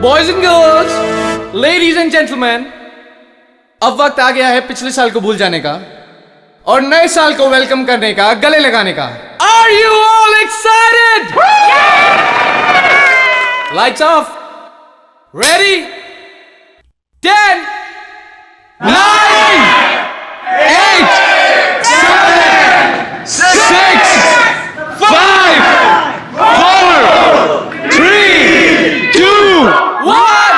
Boys and girls, ladies and gentleman, अब वक्त आ गया है पिछले साल को भूल जाने का और नए साल को वेलकम करने का, गले लगाने का। Are you all excited? Lights off, ready, 10, 9, 8, 7, 6, 5, 4, 3, 2, 1.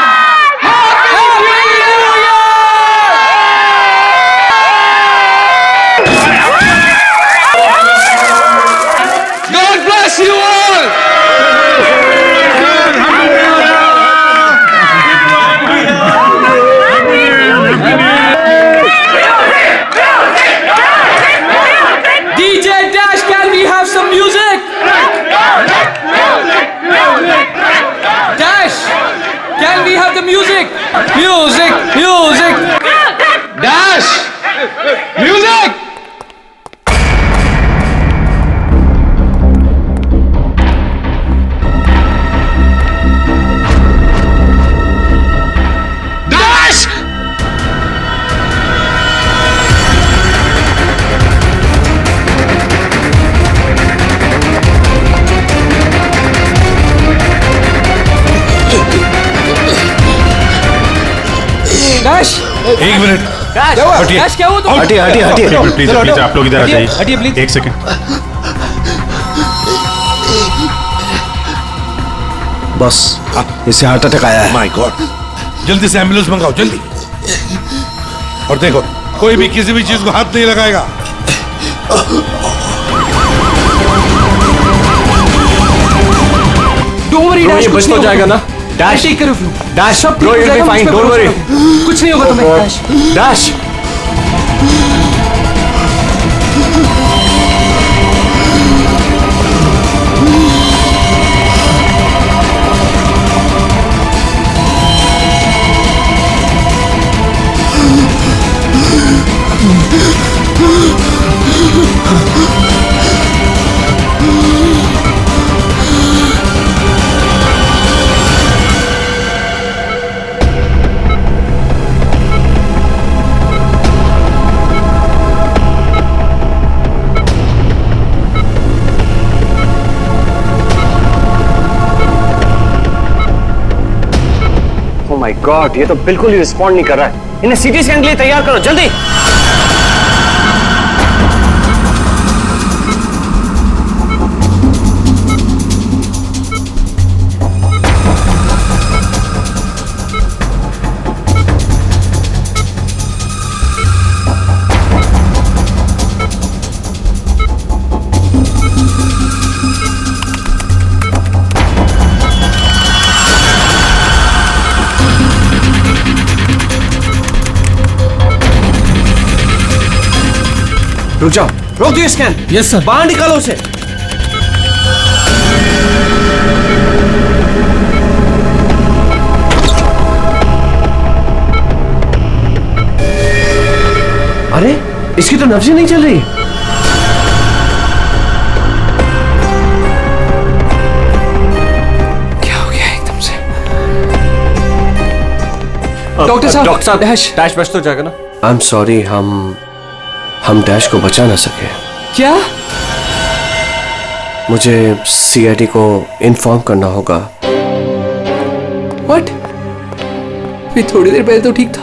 Happy New Year! God bless you all! DJ Dash, can we have some music? Dash, can we have the music? Music, music. Dash, music. Dash. Dash, एक minute. Dash, हटिए। Dash क्या हुआ तुम? हटिए हटिए हटिए please चलो, please आप लोग इधर आ हटिए जाइए। प्लीज। एक सेकंड। बस इसे हार्ट अटैक आया है। माय गॉड, जल्दी से एम्बुलेंस मंगाओ जल्दी। और देखो, कोई भी किसी भी चीज को हाथ नहीं लगाएगा। Don't worry, Dash, ये कुछ बच नहीं तो होगा जाएगा ना? Dash, take care of you. Dash, सब ठीक bro, हो you'll be जाएगा, मुझ fine, पे don't भरोसा worry. रखो। कुछ नहीं होगा तुम्हें, Dash. Dash oh my God, ये तो बिल्कुल ही रिस्पॉन्ड नहीं कर रहा है। इन्हें सीटी स्कैन के लिए तैयार करो जल्दी। रुक जाओ, रोक दियो स्कैन। Yes, sir. बाहर निकालो उसे। अरे, इसकी तो नब्ज़ें नहीं चल रही। क्या हो गया एकदम से? डॉक्टर साहब, डैश बच तो जाएगा ना? आई एम सॉरी, हम डैश को बचा ना सके। क्या? मुझे सीआईडी को इन्फॉर्म करना होगा। What? ये थोड़ी देर पहले तो ठीक था,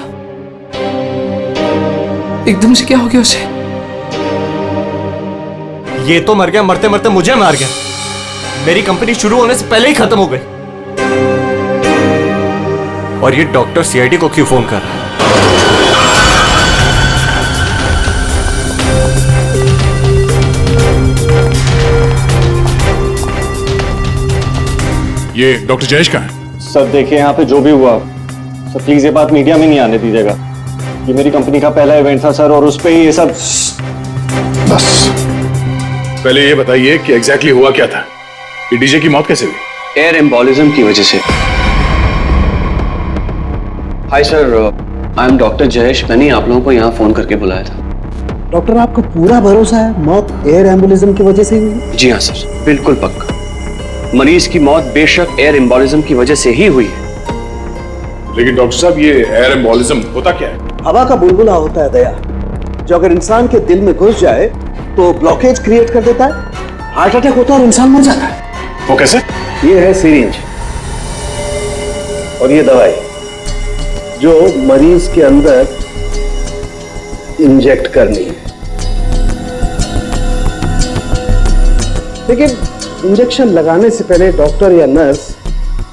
एकदम से क्या हो गया उसे? ये तो मर गया, मरते मरते मुझे मार गया। मेरी कंपनी शुरू होने से पहले ही खत्म हो गई। और ये डॉक्टर सीआईडी को क्यों फोन कर रहा है? ये डॉक्टर जयेश का है। सर देखिए, यहाँ पे जो भी हुआ सर, प्लीज ये बात मीडिया में नहीं आने दीजिएगा। ये मेरी कंपनी का पहला इवेंट था सर, और उस पे ही ये सब। बस पहले ये बताइए कि एग्जैक्टली हुआ क्या था? ये डीजे की मौत कैसे हुई? एयर एम्बोलिज्म की वजह से। Hi sir, I am doctor Jayesh. मैंने आप लोगों को यहाँ फोन करके बुलाया था। डॉक्टर, आपको पूरा भरोसा है मौत एयर एम्बुलिज्म की वजह से हुई? जी हाँ सर, बिल्कुल पक्का। मरीज की मौत बेशक एयर एम्बोलिज्म की वजह से ही हुई है, लेकिन डॉक्टर साहब ये एयर एम्बोलिज्म होता क्या है? हवा का बुलबुला होता है दया, जो अगर इंसान के दिल में घुस जाए तो ब्लॉकेज क्रिएट कर देता है, हार्ट अटैक होता है और इंसान मर जाता है। वो कैसे? ये है सिरिंज और ये दवाई जो मरीज के अंदर इंजेक्ट करनी है। लेकिन इंजेक्शन लगाने से पहले डॉक्टर या नर्स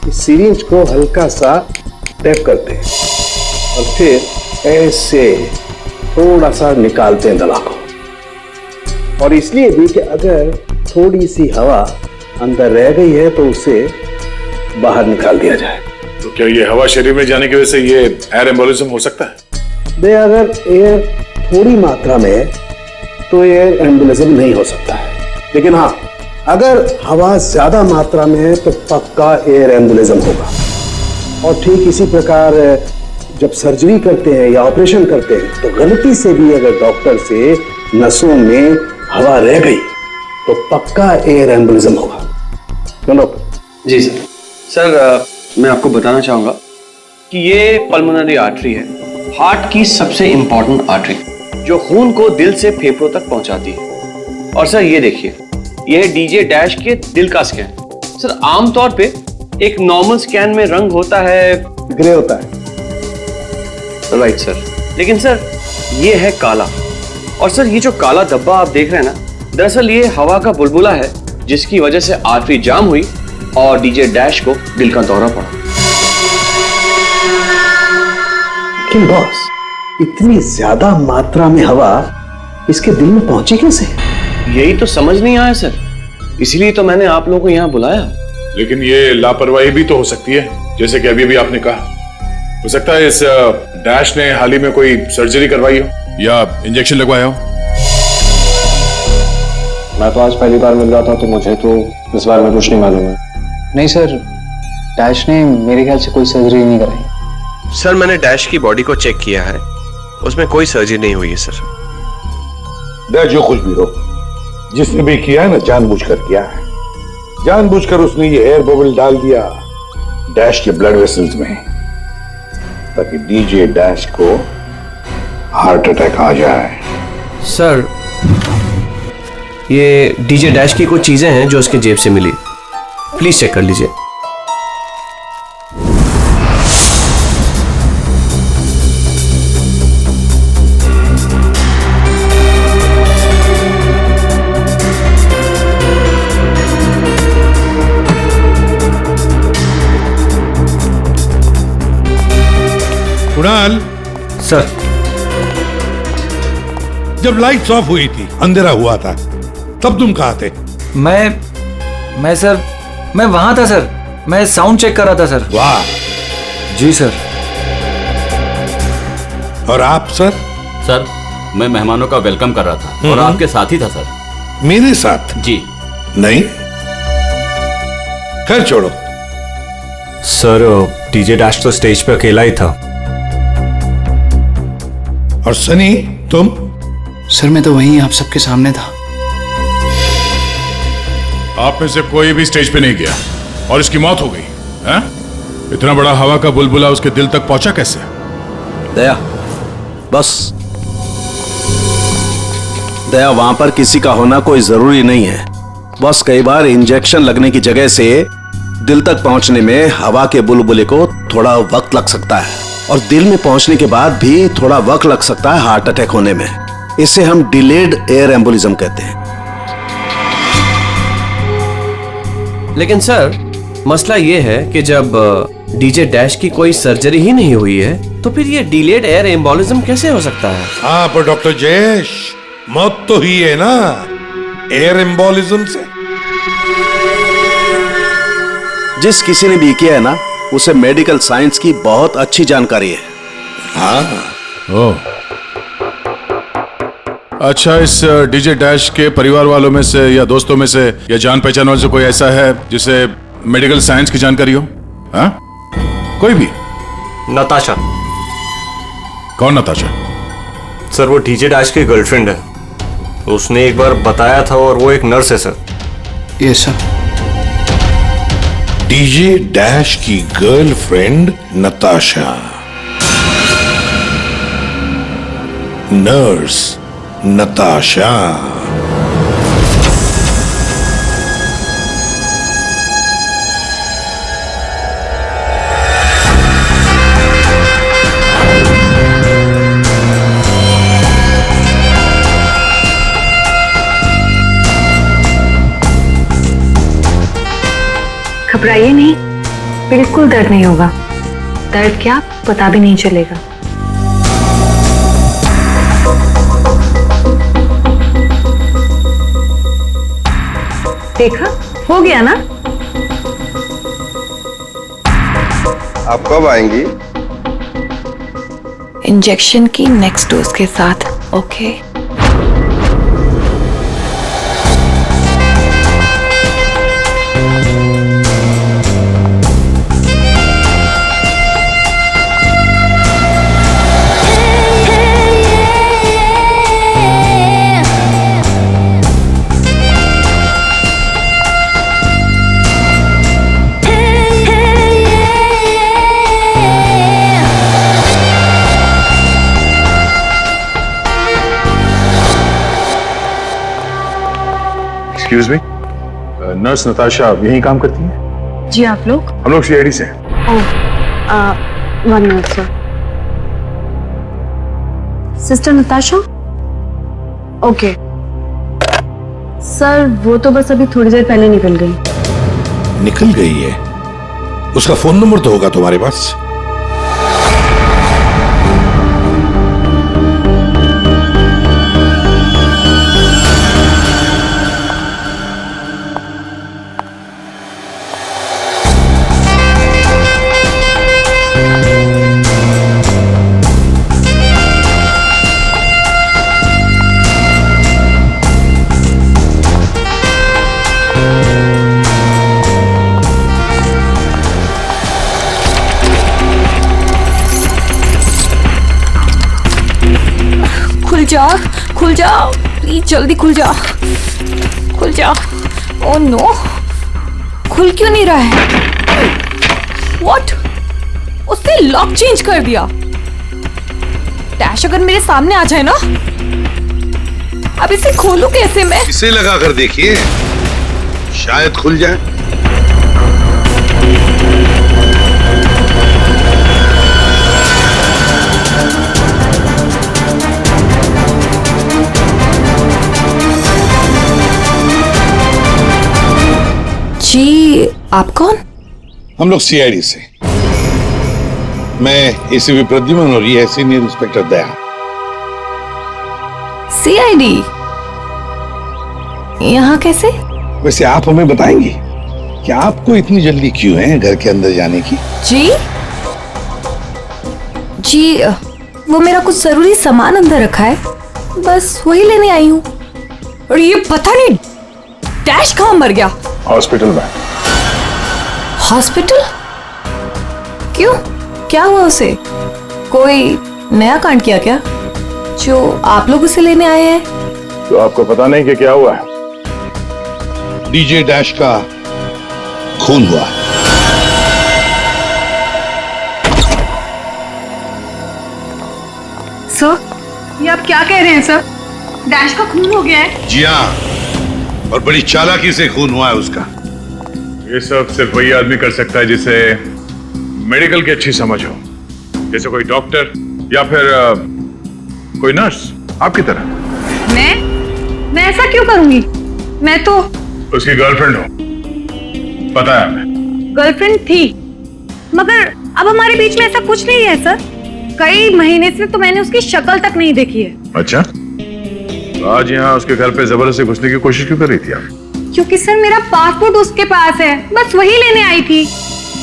इस सिरिंज को हल्का सा टैप करते हैं और फिर ऐसे थोड़ा सा निकालते हैं दवा को। और इसलिए भी कि अगर थोड़ी सी हवा अंदर रह गई है तो उसे बाहर निकाल दिया जाए। तो क्या ये हवा शरीर में जाने की वजह से ये एयर एम्बोलिज्म हो सकता है? दे अगर एयर थोड़ी मात्रा में है तो एयर एम्बुलिज्म नहीं हो सकता है, लेकिन हाँ अगर हवा ज्यादा मात्रा में है तो पक्का एयर एम्बुलिज्म होगा। और ठीक इसी प्रकार जब सर्जरी करते हैं या ऑपरेशन करते हैं तो गलती से भी अगर डॉक्टर से नसों में हवा रह गई तो पक्का एयर एम्बुलिज्म होगा। चलो जी सर। सर मैं आपको बताना चाहूंगा कि ये पल्मोनरी आर्टरी है, हार्ट की सबसे इंपॉर्टेंट आर्टरी जो खून को दिल से फेफड़ों तक पहुंचाती है। और सर ये देखिए, ये है डीजे डैश के दिल का स्कैन। सर आमतौर पे एक नॉर्मल स्कैन में रंग होता है, ग्रे होता है। राइट सर, लेकिन सर ये है काला। और सर ये जो काला धब्बा आप देख रहे हैं ना, दरअसल ये हवा का बुलबुला है जिसकी वजह से आर्टरी जाम हुई और डीजे डैश को दिल का दौरा पड़ा। लेकिन बॉस, इतनी ज्यादा मात्रा में हवा इसके दिल में पहुंची कैसे? यही तो समझ नहीं आया सर, इसलिए तो मैंने आप लोगों को यहाँ बुलाया। लेकिन ये लापरवाही भी तो हो सकती है, जैसे कि अभी भी आपने कहा। हो सकता है इस डैश ने हाल ही में कोई सर्जरी करवाई हो या इंजेक्शन लगवाया हो। मैं तो आज पहली बार मिल रहा था तो मुझे तो इस बारे में कुछ नहीं मालूम है। नहीं सर, डैश ने मेरे ख्याल से कोई सर्जरी नहीं कराई। सर मैंने डैश की बॉडी को चेक किया है, उसमें कोई सर्जरी नहीं हुई है सर। डैश जो कुछ भी हो, जिसने भी किया है ना जानबूझकर किया है। जानबूझकर उसने ये एयर बबल डाल दिया डैश के ब्लड वेसल्स में ताकि डीजे डैश को हार्ट अटैक आ जाए। सर ये डीजे डैश की कुछ चीजें हैं जो उसके जेब से मिली, प्लीज चेक कर लीजिए। कुणाल, सर जब लाइट्स ऑफ हुई थी, अंधेरा हुआ था, तब तुम कहाँ थे? मैं सर, मैं वहां था सर, मैं साउंड चेक कर रहा था सर। वाह। जी सर। और आप सर? सर मैं मेहमानों का वेलकम कर रहा था और आपके साथ ही था सर। मेरे साथ? जी नहीं, खैर छोड़ो। सर डीजे डैश तो स्टेज पे अकेला ही था। और सनी तुम? सर मैं तो वहीं आप सबके सामने था। आप में से कोई भी स्टेज पे नहीं गया और इसकी मौत हो गई है? इतना बड़ा हवा का बुलबुला उसके दिल तक पहुंचा कैसे? दया, बस दया, वहां पर किसी का होना कोई जरूरी नहीं है। बस कई बार इंजेक्शन लगने की जगह से दिल तक पहुंचने में हवा के बुलबुले को थोड़ा वक्त लग सकता है और दिल में पहुंचने के बाद भी थोड़ा वक्त लग सकता है हार्ट अटैक होने में। इसे हम डिलेड एयर एम्बोलिज्म कहते हैं। लेकिन सर मसला ये है कि जब डीजे डैश की कोई सर्जरी ही नहीं हुई है तो फिर ये डिलेड एयर एम्बोलिज्म कैसे हो सकता है? हाँ पर डॉक्टर जयेश, मौत तो ही है ना एयर एम्बोलिज्म से। जिस किसी ने भी किया है ना, उसे मेडिकल साइंस की बहुत अच्छी जानकारी है। हाँ। ओह, अच्छा, इस डीजे डैश के परिवार वालों में से या दोस्तों में से या जान पहचान वाले से कोई ऐसा है जिसे मेडिकल साइंस की जानकारी हो? हाँ, कोई भी? नताशा। कौन नताशा? सर वो डीजे डैश की गर्लफ्रेंड है, उसने एक बार बताया था और वो एक नर्स है sir. Yes sir. DJ dash की गर्लफ्रेंड नताशा, नर्स नताशा। घबराइए नहीं, बिल्कुल दर्द नहीं होगा। दर्द क्या, पता भी नहीं चलेगा। देखा, हो गया ना। आप कब आएंगी? इंजेक्शन की नेक्स्ट डोज के साथ। Okay. Excuse me, nurse Natasha यहीं काम करती है? जी, आप लोग? हम लोग सीआईडी से हैं। One minute sir. Sister Natasha? Okay sir, वो तो बस अभी थोड़ी देर पहले निकल गई। निकल गई है? उसका फोन नंबर तो होगा तुम्हारे पास? खुल जा प्लीज, जल्दी खुल जा, खुल जा। ओह नो, खुल क्यों नहीं रहा है? व्हाट? उसने लॉक चेंज कर दिया। डैश अगर मेरे सामने आ जाए ना, अब इसे खोलूं कैसे मैं? इसे लगा कर देखिए, शायद खुल जाए। जी, आप कौन? हम लोग सीआईडी से। मैं एसीपी प्रद्युमन और ये सीनियर इंस्पेक्टर दया। सीआईडी यहाँ कैसे? वैसे आप हमें बताएंगी कि आपको इतनी जल्दी क्यों है घर के अंदर जाने की? जी, वो मेरा कुछ जरूरी सामान अंदर रखा है, बस वही लेने आई हूँ। और ये पता नहीं डैश कहाँ मर गया? हॉस्पिटल में। हॉस्पिटल? क्यों, क्या हुआ उसे? कोई नया कांड किया क्या जो आप लोग उसे लेने आए हैं? तो आपको पता नहीं कि क्या हुआ है? डीजे डैश का खून हुआ। सर, ये आप क्या कह रहे हैं सर? डैश का खून हो गया है? जी हाँ, और बड़ी चालाकी से खून हुआ है उसका। ये सब सिर्फ वही आदमी कर सकता है जिसे मेडिकल की अच्छी समझ हो, जैसे कोई डॉक्टर या फिर कोई नर्स आपकी तरह। मैं ऐसा क्यों करूंगी? मैं तो उसकी गर्लफ्रेंड हो, पता है हमें। गर्लफ्रेंड थी, मगर अब हमारे बीच में ऐसा कुछ नहीं है सर। कई महीने से तो मैंने उसकी शक्ल तक नहीं देखी है। अच्छा, तो आज यहाँ उसके घर पे जबरदस्ती घुसने की कोशिश क्यों कर रही थी आप? क्योंकि सर मेरा पासपोर्ट उसके पास है, बस वही लेने आई थी।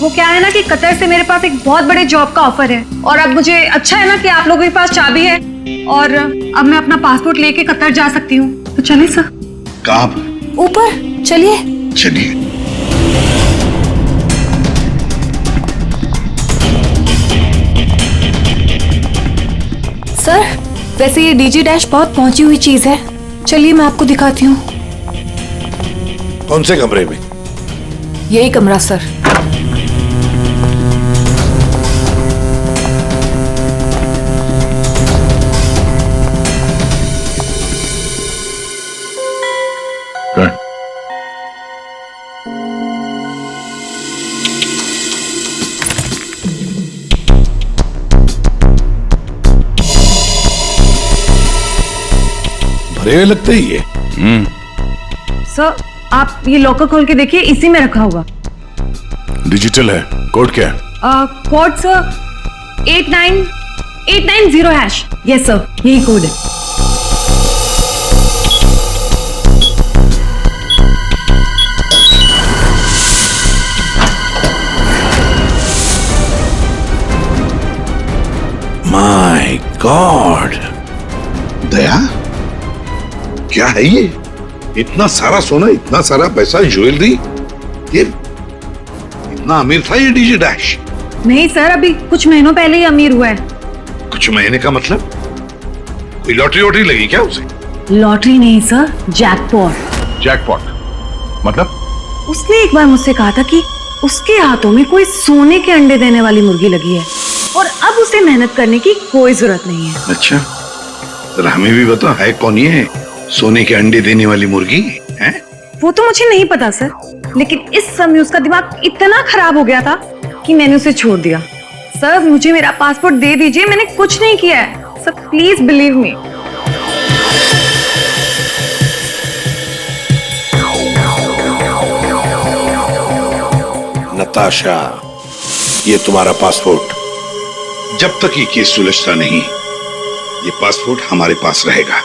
वो क्या है ना कि कतर से मेरे पास एक बहुत बड़े जॉब का ऑफर है, और अब मुझे अच्छा है ना कि आप लोगों के पास चाबी है, और अब मैं अपना पासपोर्ट लेके कतर जा सकती हूँ। तो चलिए सर। कहाँ? ऊपर चलिए। चलिए। सर, वैसे ये डीजे डैश बहुत पहुंची हुई चीज है, चलिए मैं आपको दिखाती हूँ। कौन से कमरे में? यही कमरा सर। मरे हुए लगते ही ये। सर आप ये लॉकर खोल के देखिए, इसी में रखा होगा। डिजिटल है, कोड क्या है? Code sir 89890#। यस सर, यही कोड है। माय गॉड, दया क्या है ये? इतना सारा सोना, इतना सारा पैसा, ज्वेलरी, ये इतना अमीर था ये डीजे डैश? नहीं सर, अभी कुछ महीनों पहले ही अमीर हुआ है। कुछ महीने का मतलब? कोई लॉटरी वॉटरी लगी क्या उसे? लॉटरी नहीं सर, जैकपॉट। जैकपॉट मतलब? उसने एक बार मुझसे कहा था कि उसके हाथों में कोई सोने के अंडे देने वाली मुर्गी लगी है और अब उसे मेहनत करने की कोई जरूरत नहीं है। अच्छा, तो हमें भी बता, है कौन ये सोने के अंडे देने वाली मुर्गी है? वो तो मुझे नहीं पता सर, लेकिन इस समय उसका दिमाग इतना खराब हो गया था कि मैंने उसे छोड़ दिया। सर मुझे मेरा पासपोर्ट दे दीजिए, मैंने कुछ नहीं किया है sir, please believe me. Natasha, ये तुम्हारा पासपोर्ट, जब तक ये केस सुलझता नहीं, ये पासपोर्ट हमारे पास रहेगा।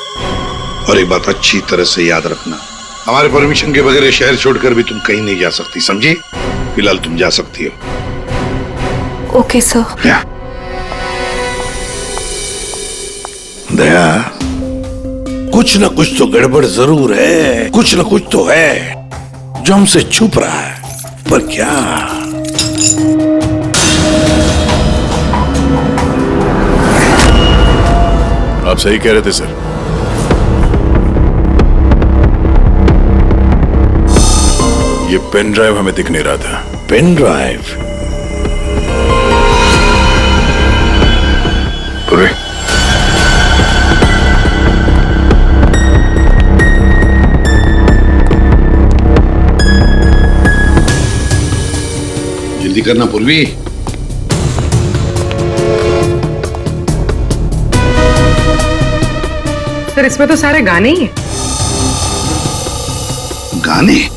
और एक बात अच्छी तरह से याद रखना, हमारे परमिशन के बगैर शहर छोड़कर भी तुम कहीं नहीं जा सकती, समझी? फिलहाल तुम जा सकती हो। Okay sir. दया, कुछ ना कुछ तो गड़बड़ जरूर है, कुछ ना कुछ तो है जो हमसे छुप रहा है, पर क्या? आप सही कह रहे थे सर। ये पेन ड्राइव हमें दिख नहीं रहा था। Pen drive? पूरे जल्दी करना पूर्वी। सर इसमें तो सारे गाने ही हैं। गाने?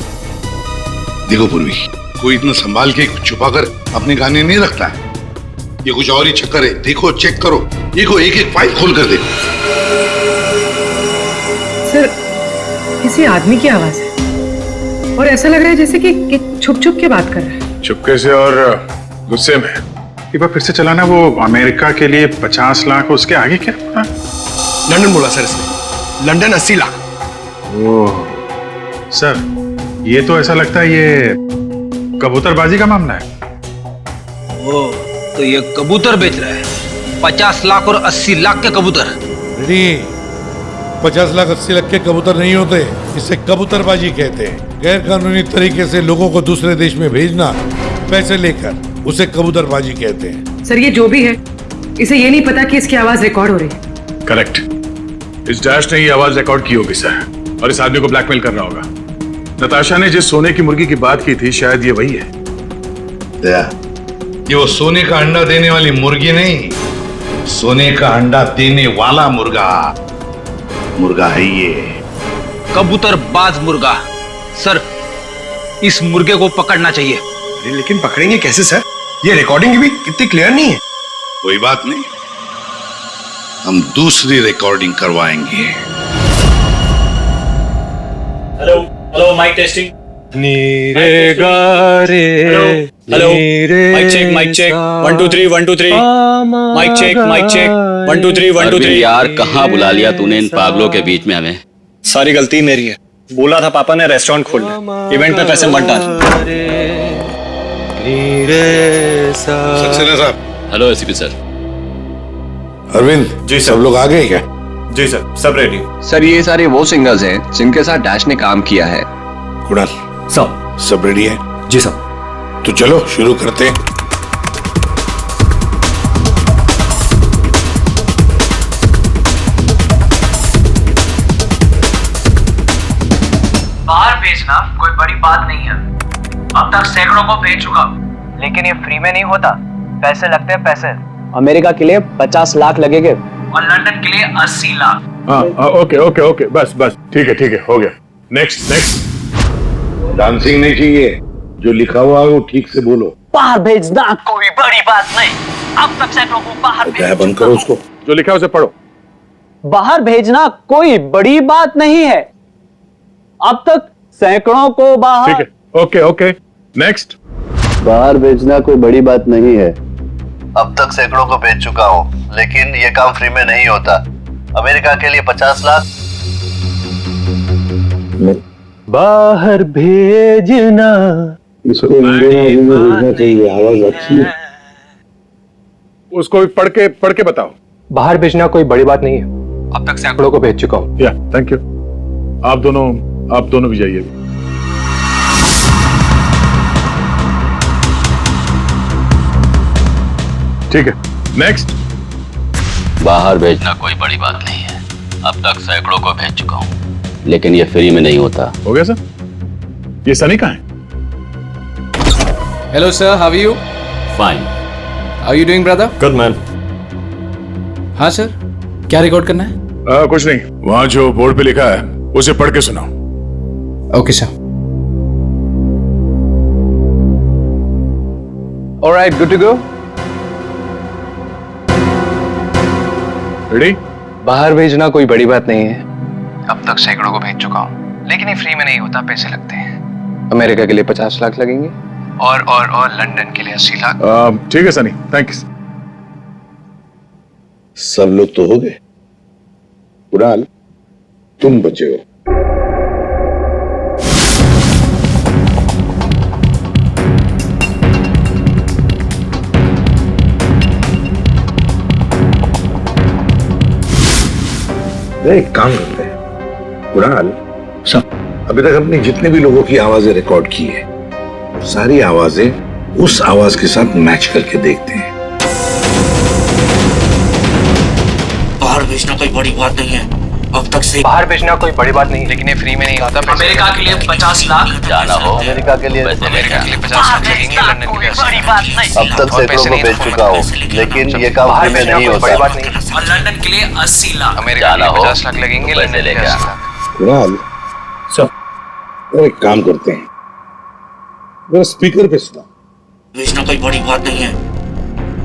देखो पूर्वी, कोई इतना संभाल के छुपा कर अपने गाने नहीं रखता है। ये कुछ और ही चक्कर है। देखो, चेक करो, देखो, एक एक फाइल खोल कर देखो। सर किसी आदमी की आवाज है और ऐसा लग रहा है जैसे कि छुप छुप के बात कर रहा है। चुपके से और गुस्से में। एक बार फिर से चलाना। वो अमेरिका के लिए 50 लाख, उसके आगे क्या? लंदन बोला सर इसने, लंदन 80 लाख। ओह सर, ये तो ऐसा लगता है ये कबूतरबाजी का मामला है। ओह, तो ये कबूतर बेच रहा है। 50 लाख और 80 लाख के कबूतर। नहीं, 50 लाख 80 लाख के कबूतर नहीं होते, इसे कबूतरबाजी कहते हैं। गैर कानूनी तरीके से लोगों को दूसरे देश में भेजना पैसे लेकर, उसे कबूतरबाजी कहते हैं। सर ये जो भी है, इसे ये नहीं पता कि इसकी आवाज रिकॉर्ड हो रही है। करेक्ट, इस डैश ने ये आवाज रिकॉर्ड की होगी सर, और इस आदमी को ब्लैकमेल कर रहा होगा। नताशा ने जिस सोने की मुर्गी की बात की थी, शायद ये वही है। दया, ये वो सोने का अंडा देने वाली मुर्गी नहीं, सोने का अंडा देने वाला मुर्गा है ये। कबूतरबाज मुर्गा। सर इस मुर्गे को पकड़ना चाहिए। अरे लेकिन पकड़ेंगे कैसे सर? ये रिकॉर्डिंग भी कितनी क्लियर नहीं है। कोई बात नहीं, हम दूसरी रिकॉर्डिंग करवाएंगे। Hello hello, mic testing. नीरे गारे, hello mic check 1 2 3 1 2 3 mic check 1 2 3 1 2 3। यार कहाँ बुला लिया तूने इन पागलों के बीच में हमें? सारी गलती मेरी है। बोला था पापा ने रेस्टोरेंट खोलना, इवेंट में पैसे मत डाल। सक्सेना साहब। Hello ACP sir. Arvind ji sir. सब लोग आ गए क्या? जी सर, सब रेडी। सर ये सारे वो सिंगर्स हैं जिनके साथ डैश ने काम किया है। कुणाल सब रेडी है? जी सर। तो चलो शुरू करते हैं। बाहर भेजना कोई बड़ी बात नहीं है। अब तक सैकड़ों को भेज चुका, लेकिन ये फ्री में नहीं होता, पैसे लगते हैं पैसे। अमेरिका के लिए 50 लाख लगेंगे और लंदन के लिए 80 लाख। हाँ ओके ओके ओके बस बस ठीक है हो गया। Next next. डांसिंग नहीं चाहिए, जो लिखा हुआ है वो ठीक से बोलो। बाहर भेजना कोई बड़ी बात नहीं, अब तक सैकड़ों को बाहर क्या बंद करो उसको, जो लिखा है उसे पढ़ो। बाहर भेजना कोई बड़ी बात नहीं है, अब तक सैकड़ों को बाहर। ठीक है ओके ओके नेक्स्ट। बाहर भेजना कोई बड़ी बात नहीं है, अब तक सैकड़ों को भेज चुका हूँ, लेकिन ये काम फ्री में नहीं होता। अमेरिका के लिए 50 लाख। बाहर भेजना इसको इंडियन में भेजना चाहिए, आवाज अच्छी है। उसको भी पढ़ के बताओ। बाहर भेजना कोई बड़ी बात नहीं है, अब तक सैकड़ों को भेज चुका हूँ। या थैंक यू। आप दोनों भी जाइए। ठीक है नेक्स्ट। बाहर भेजना कोई बड़ी बात नहीं है, अब तक सैकड़ों को भेज चुका हूँ, लेकिन ये फ्री में नहीं होता। हो गया सर। ये सनी कहाँ है? Hello sir, how are you? Fine. How you doing brother? Good man. हाँ सर, क्या रिकॉर्ड करना है? कुछ नहीं, वहां जो बोर्ड पे लिखा है उसे पढ़ के सुनाओ। Okay sir. Alright, good to go. Ready? बाहर भेजना कोई बड़ी बात नहीं है, अब तक सैकड़ों को भेज चुका हूँ, लेकिन ये फ्री में नहीं होता, पैसे लगते हैं। अमेरिका के लिए 50 लाख लगेंगे और लंदन के लिए 80 लाख। ठीक है सनी, थैंक यू। सब लोग तो हो गए, कुणाल तुम बचे हो। एक काम करते हैं कुणाल, अभी तक हमने जितने भी लोगों की आवाजें रिकॉर्ड की है, सारी आवाजें उस आवाज के साथ मैच करके देखते हैं। बाहर भेजना कोई बड़ी बात नहीं है, अब तक से बाहर भेजना कोई बड़ी बात नहीं, लेकिन ये फ्री में नहीं होता। अमेरिका के लिए 50 लाख जाना हो अमेरिका के लिए 50 लाख लगेंगे, लंदन के लिए 80 बड़ी बात नहीं, अब तक सैकड़ों को भेज चुका हूँ, लेकिन ये काम फ्री में नहीं होता। बड़ी बात नहीं, और लंदन के लिए 80 लाख। अमेरिका के लिए 50 लाख लगेंगे, लंदन के लिए 80 लाख। कुणाल सब एक काम करते हैं, मेरा स्पीकर पे सुना। भेजना कोई बड़ी बात नहीं है,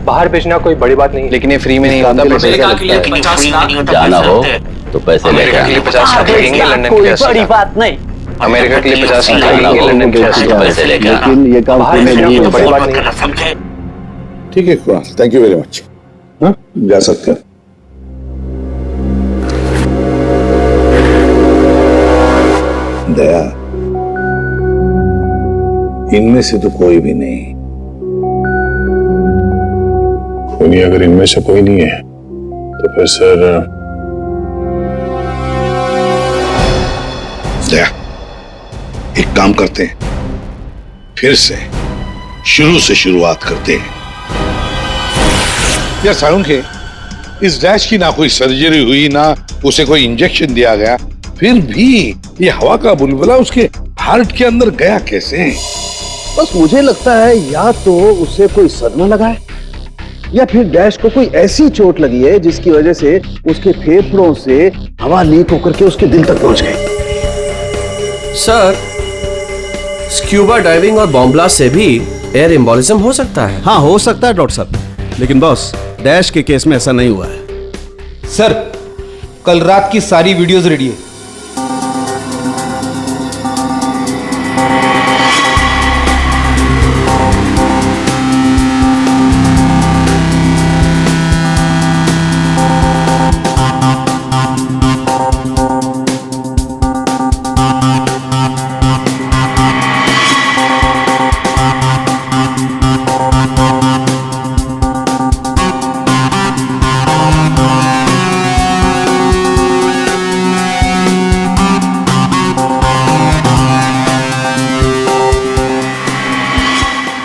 बाहर भेजना कोई बड़ी बात नहीं, लेकिन ये फ्री में नहीं होता। अमेरिका के लिए 50 लाख। जाना हो तो पैसे अमेरिका के लिए 50 लाख लगेंगे, लंदन के लिए 80 लाख। बात नहीं, अमेरिका के लिए 50 लाख लगेंगे, लंदन के लिए 80 लाख। पैसे लेकर लेकिन ये काम फ्री में नहीं बड़ी बात होता। नहीं। समझे? ठीक है Kunal, thank you very much. हाँ जा सकते हैं। दया, इनमें से तो कोई भी नहीं। कोई नहीं, अगर इनमें से कोई नहीं है तो फिर सर दया, एक काम करते हैं, फिर से शुरू से शुरुआत करते हैं। यार सारुण के, इस डैश की ना कोई सर्जरी हुई, ना उसे कोई इंजेक्शन दिया गया, फिर भी ये हवा का बुलबुला उसके हार्ट के अंदर गया कैसे? बस मुझे लगता है या तो उसे कोई सदमा लगा है, या फिर डैश को कोई ऐसी चोट लगी है जिसकी वजह से उसके फेफड़ों से हवा लीक होकर के उसके दिल तक पहुंच गई। सर, स्क्यूबा डाइविंग और बॉम्ब ब्लास्ट से भी एयर एम्बोलिज्म हो सकता है। हाँ हो सकता है डॉक्टर साहब, लेकिन बॉस डैश के केस में ऐसा नहीं हुआ है। सर, कल रात की सारी वीडियोस रेडी है।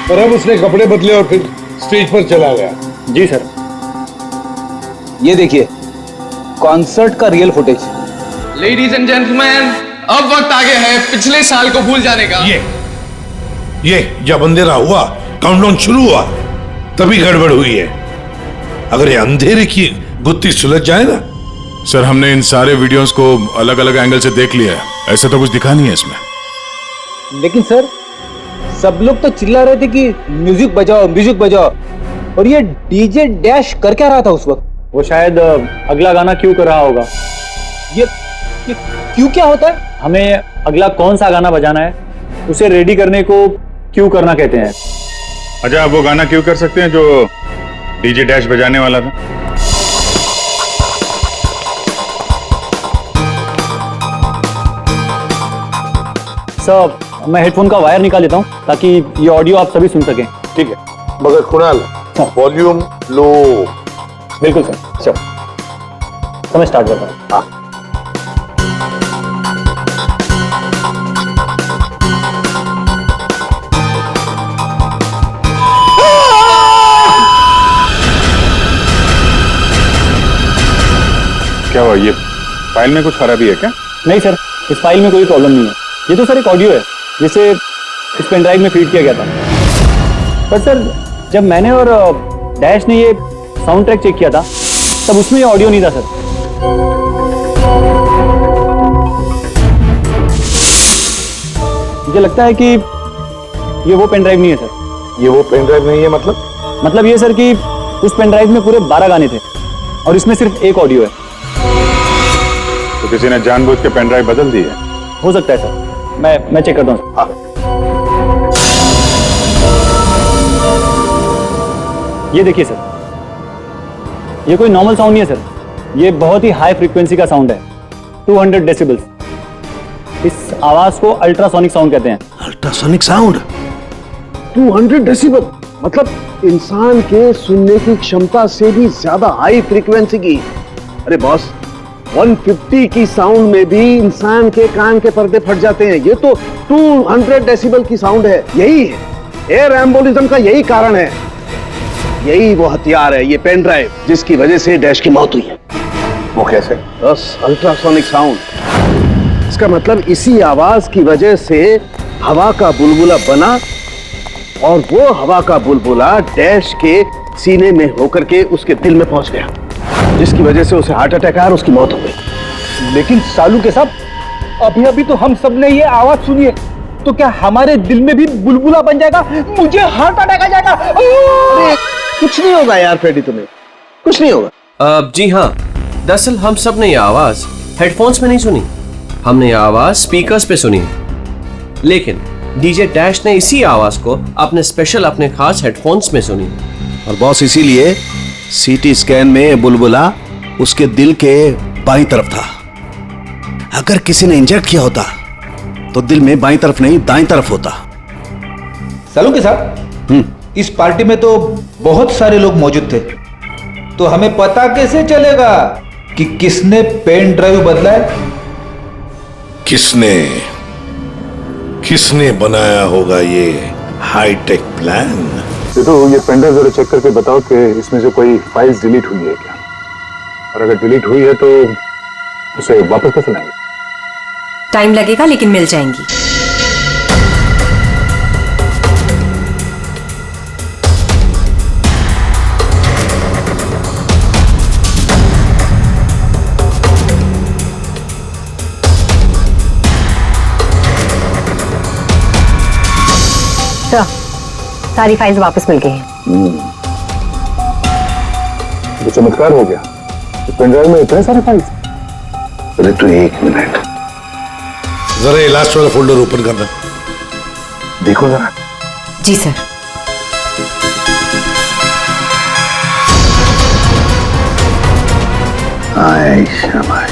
और अब उसने कपड़े बदले और फिर स्टेज पर चला गया। जी सर। ये देखिए कॉन्सर्ट का real footage. Ladies and gentleman, अब वक्त आ गया है पिछले साल को भूल जाने का। ये जब अंधेरा हुआ, काउंटडाउन शुरू हुआ, तभी गड़बड़ हुई है। अगर ये अंधेरे की गुत्थी सुलझ जाए ना, सर हमने इन सारे वीडियोस को अलग अलग एंगल से देख लिया है, ऐसा तो कुछ दिखा नहीं है इसमें। लेकिन सर सब लोग तो चिल्ला रहे थे कि म्यूजिक बजाओ, और ये डीजे डैश कर क्या रहा था उस वक्त? वो शायद अगला गाना क्यों कर रहा होगा। ये क्यों क्या होता है? हमें अगला कौन सा गाना बजाना है उसे रेडी करने को क्यों करना कहते हैं। अच्छा आप वो गाना क्यों कर सकते हैं जो डीजे डैश बजाने वाला था? सर मैं हेडफोन का वायर निकाल लेता हूँ ताकि ये ऑडियो आप सभी सुन सकें। ठीक है, मगर कुणाल वॉल्यूम लो। बिल्कुल सर, चलो समय स्टार्ट करता हूँ। हाँ क्या हुआ, ये फाइल में कुछ खराबी है क्या? नहीं सर, इस फाइल में कोई प्रॉब्लम नहीं है। ये तो सर एक ऑडियो है जिसे इस पेन ड्राइव में फीड किया गया था। पर सर जब मैंने और डैश ने ये साउंड ट्रैक चेक किया था तब उसमें ये ऑडियो नहीं था सर। मुझे लगता है कि ये वो पेन ड्राइव नहीं है सर। ये वो पेन ड्राइव नहीं है मतलब ये सर कि उस पेन ड्राइव में पूरे 12 गाने थे और इसमें सिर्फ एक ऑडियो है। तो किसी ने जानबूझ के पेन ड्राइव बदल दी है? हो सकता है सर, मैं चेक करता हूँ। हाँ। ये देखिए सर, ये कोई नॉर्मल साउंड नहीं है सर, ये बहुत ही हाई फ्रीक्वेंसी का साउंड है, 200 डेसिबल्स। इस आवाज को अल्ट्रासोनिक साउंड कहते हैं। अल्ट्रासोनिक साउंड 200 डेसिबल मतलब इंसान के सुनने की क्षमता से भी ज्यादा हाई फ्रीक्वेंसी की। अरे बॉस, 150 की साउंड में भी इंसान के कान के पर्दे फट जाते हैं। ये तो 200 डेसिबल की साउंड है। यही है एयर एम्बोलिज्म का, यही कारण है, यही वो हथियार है, ये पेन ड्राइव जिसकी वजह से डैश की मौत हुई है। वो कैसे? बस अल्ट्रासोनिक साउंड। इसका मतलब इसी आवाज की वजह से हवा का बुलबुला बना और वो हवा का बुलबुला डैश के सीने में होकर के उसके दिल में पहुंच गया, जिसकी वजह से उसे हार्ट अटैक आया और उसकी मौत हो गई। लेकिन सालू के साथ अभी तो हम सब ने ये आवाज सुनी है, तो क्या हमारे दिल में भी बुलबुला बन जाएगा? मुझे हार्ट अटैक आ जाएगा। कुछ नहीं होगा यार फ्रेडी, तुम्हें कुछ नहीं होगा। जी हाँ, दरअसल हम सब ने यह आवाज हेडफोन्स में नहीं सुनी, हमने यह आवाज स्पीकर्स पे सुनी। लेकिन डीजे डैश ने इसी आवाज को अपने खास हेडफोन्स में सुनी। और बॉस इसीलिए सीटी स्कैन में बुलबुला उसके दिल के बाईं तरफ था। अगर किसी ने इंजेक्ट किया होता तो दिल में बाईं तरफ नहीं दाईं तरफ होता। सालू के साथ इस पार्टी में तो बहुत सारे लोग मौजूद थे, तो हमें पता कैसे चलेगा कि किसने पेन ड्राइव बदला है? किसने बनाया होगा ये हाईटेक प्लान? तो ये पेन ड्राइव जरा चेक करके बताओ कि इसमें से कोई फाइल्स डिलीट हुई है क्या, और अगर डिलीट हुई है तो उसे वापस कैसे लाएंगे? टाइम लगेगा लेकिन मिल जाएंगी। तो सारी फाइल्स वापस मिल गई हैं। तो चमत्कार हो गया। इस पेन ड्राइव में इतने सारे फाइल्स। अरे तो एक मिनट, जरा ये लास्ट वाला फोल्डर ओपन करना। देखो जरा। जी सर। आए शाबाश।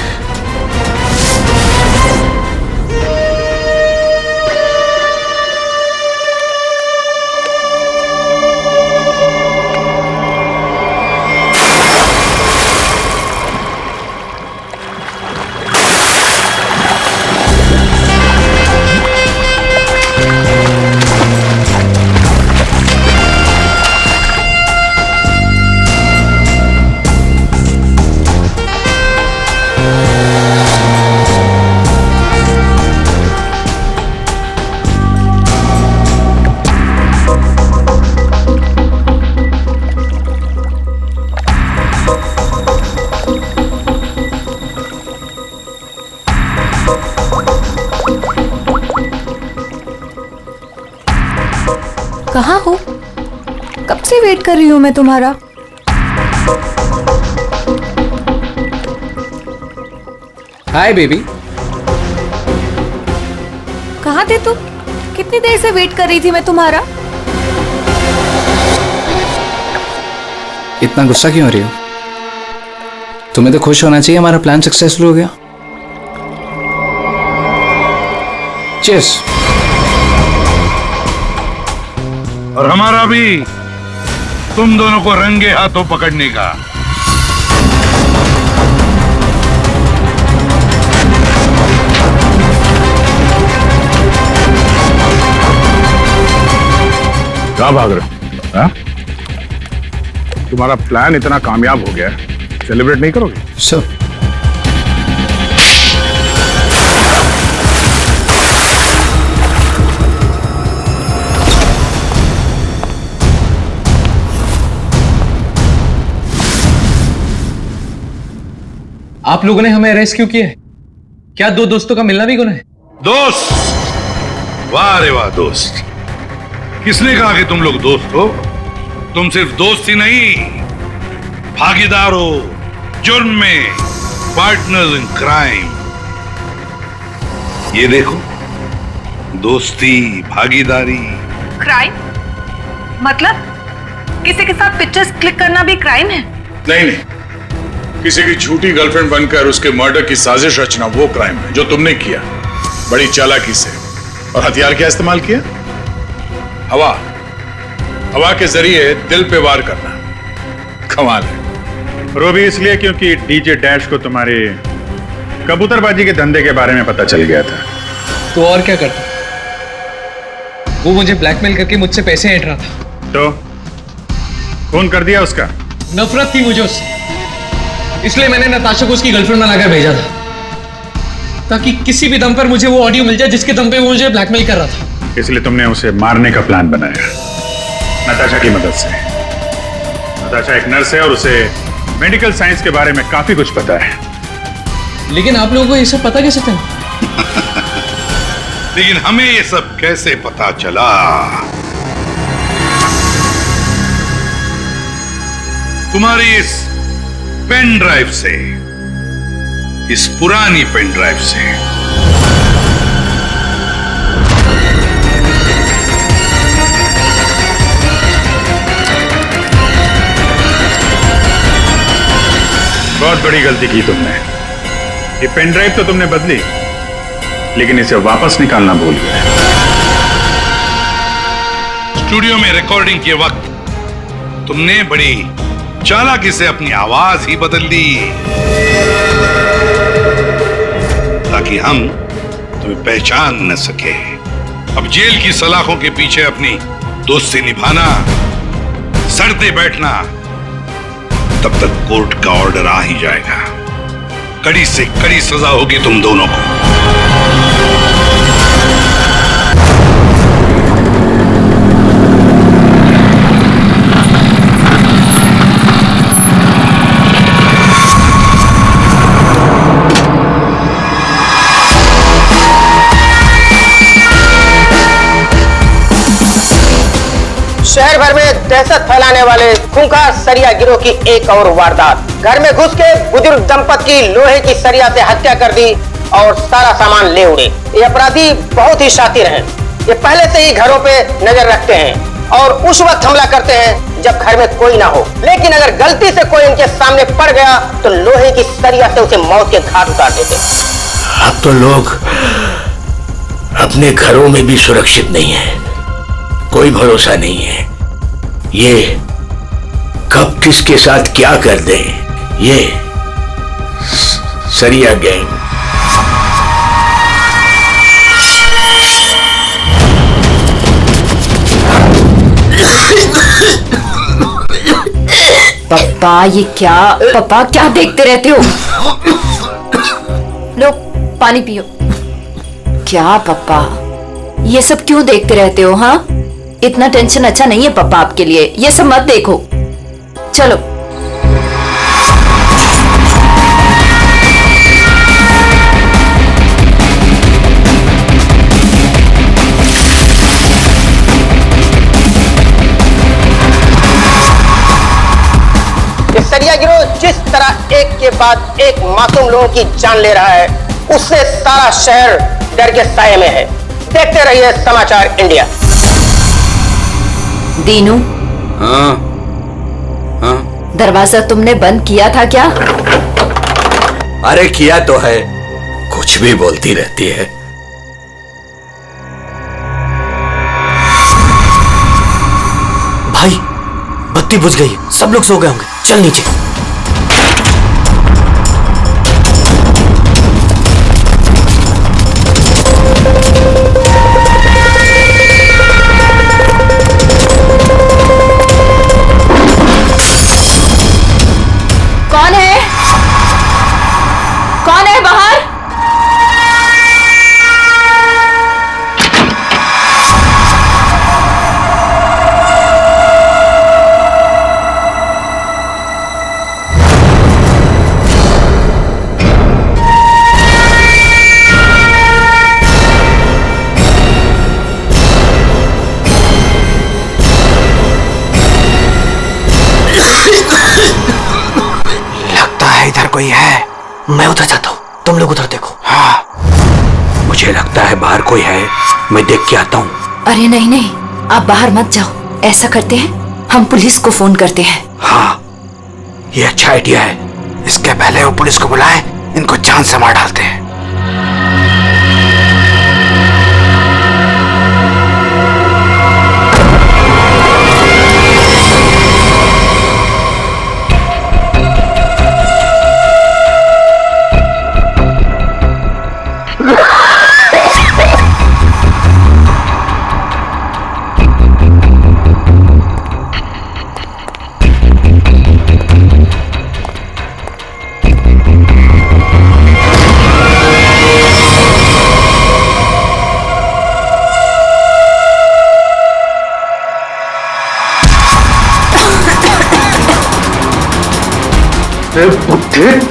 कहाँ हो? कब से वेट कर रही हूँ मैं तुम्हारा। Hi baby. कहाँ थे तुम? कितनी देर से वेट कर रही थी मैं तुम्हारा। इतना गुस्सा क्यों हो रही हो? तुम्हें तो खुश होना चाहिए, हमारा प्लान सक्सेसफुल हो गया। चीयर्स। और हमारा भी तुम दोनों को रंगे हाथों पकड़ने का। कहाँ भाग रहे हो? हाँ? तुम्हारा प्लान इतना कामयाब हो गया, सेलिब्रेट नहीं करोगे? सर आप लोगों ने हमें अरेस्ट क्यों किया है? क्या दो दोस्तों का मिलना भी गुनाह है? दोस्त? वाह रे वाह दोस्त। किसने कहा कि तुम लोग दोस्त हो? तुम सिर्फ दोस्त ही नहीं, भागीदार हो जुर्म में, पार्टनर्स इन क्राइम। ये देखो, दोस्ती, भागीदारी। क्राइम मतलब किसी के साथ पिक्चर्स क्लिक करना भी क्राइम है? नहीं नहीं, किसी की झूठी गर्लफ्रेंड बनकर उसके मर्डर की साजिश रचना वो क्राइम है जो तुमने किया, बड़ी चालाकी से। और हथियार क्या इस्तेमाल किया? हवा। हवा के जरिए दिल पे वार करना। कमाल है। और वो भी इसलिए क्योंकि डीजे डैश को तुम्हारे कबूतरबाजी के धंधे के बारे में पता चल गया था। तो और क्या करता? वो मुझे ब्लैकमेल करके मुझसे पैसे ऐंठ रहा था। तो खून कर दिया उसका? नफरत थी मुझे उससे, इसलिए मैंने नताशा को उसकी गर्लफ्रेंड बनाकर भेजा था, ताकि किसी भी दम पर मुझे वो ऑडियो मिल जाए जिसके दम पे वो मुझे ब्लैकमेल कर रहा था। इसलिए तुमने उसे मारने का प्लान बनाया नताशा की मदद से। नताशा एक नर्स है और उसे मेडिकल साइंस के बारे में काफी कुछ पता है। लेकिन आप लोगों को ये सब पता कैसे था? लेकिन हमें ये सब कैसे पता चला? तुम्हारी इस पेन ड्राइव से, इस पुरानी पेन ड्राइव से। बहुत बड़ी गलती की तुमने। ये पेन ड्राइव तो तुमने बदली, लेकिन इसे वापस निकालना भूल गए। स्टूडियो में रिकॉर्डिंग के वक्त तुमने बड़ी चालाकी से अपनी आवाज ही बदल दी, ताकि हम तुम्हें पहचान न सके। अब जेल की सलाखों के पीछे अपनी दोस्ती निभाना, सड़ते बैठना, तब तक कोर्ट का ऑर्डर आ ही जाएगा। कड़ी से कड़ी सजा होगी तुम दोनों को। शहर भर में दहशत फैलाने वाले खूंखार सरिया गिरोह की एक और वारदात। घर में घुस के बुजुर्ग दंपत की लोहे की सरिया से हत्या कर दी और सारा सामान ले उड़े। ये अपराधी बहुत ही शातिर हैं। ये पहले से ही घरों पे नजर रखते हैं और उस वक्त हमला करते हैं जब घर में कोई ना हो। लेकिन अगर गलती से कोई इनके सामने पड़ गया तो लोहे की सरिया से उसे मौत के घाट उतार देते। अब तो लोग अपने घरों में भी सुरक्षित नहीं है, कोई भरोसा नहीं है। ये कब किसके साथ क्या कर दे, ये सरिया गैंग। पापा ये क्या? पापा क्या देखते रहते हो? लो पानी पियो। क्या पापा ये सब क्यों देखते रहते हो? हाँ, इतना टेंशन अच्छा नहीं है पापा आपके लिए, ये सब मत देखो। चलो गिरोह जिस तरह एक के बाद एक मासूम लोगों की जान ले रहा है, उससे सारा शहर डर के साये में है। देखते रहिए समाचार इंडिया। दीनू, हाँ हाँ, दरवाजा तुमने बंद किया था क्या? अरे किया तो है, कुछ भी बोलती रहती है। भाई, बत्ती बुझ गई, सब लोग सो गए होंगे, चल नीचे। कौन है? कौन है बाहर? इधर कोई है, मैं उधर जाता हूँ, तुम लोग उधर देखो। हाँ, मुझे लगता है बाहर कोई है, मैं देख के आता हूँ। अरे नहीं नहीं, आप बाहर मत जाओ। ऐसा करते हैं, हम पुलिस को फोन करते हैं। हाँ, ये अच्छा आइडिया है। इसके पहले वो पुलिस को बुलाए, इनको जान से मार डालते हैं।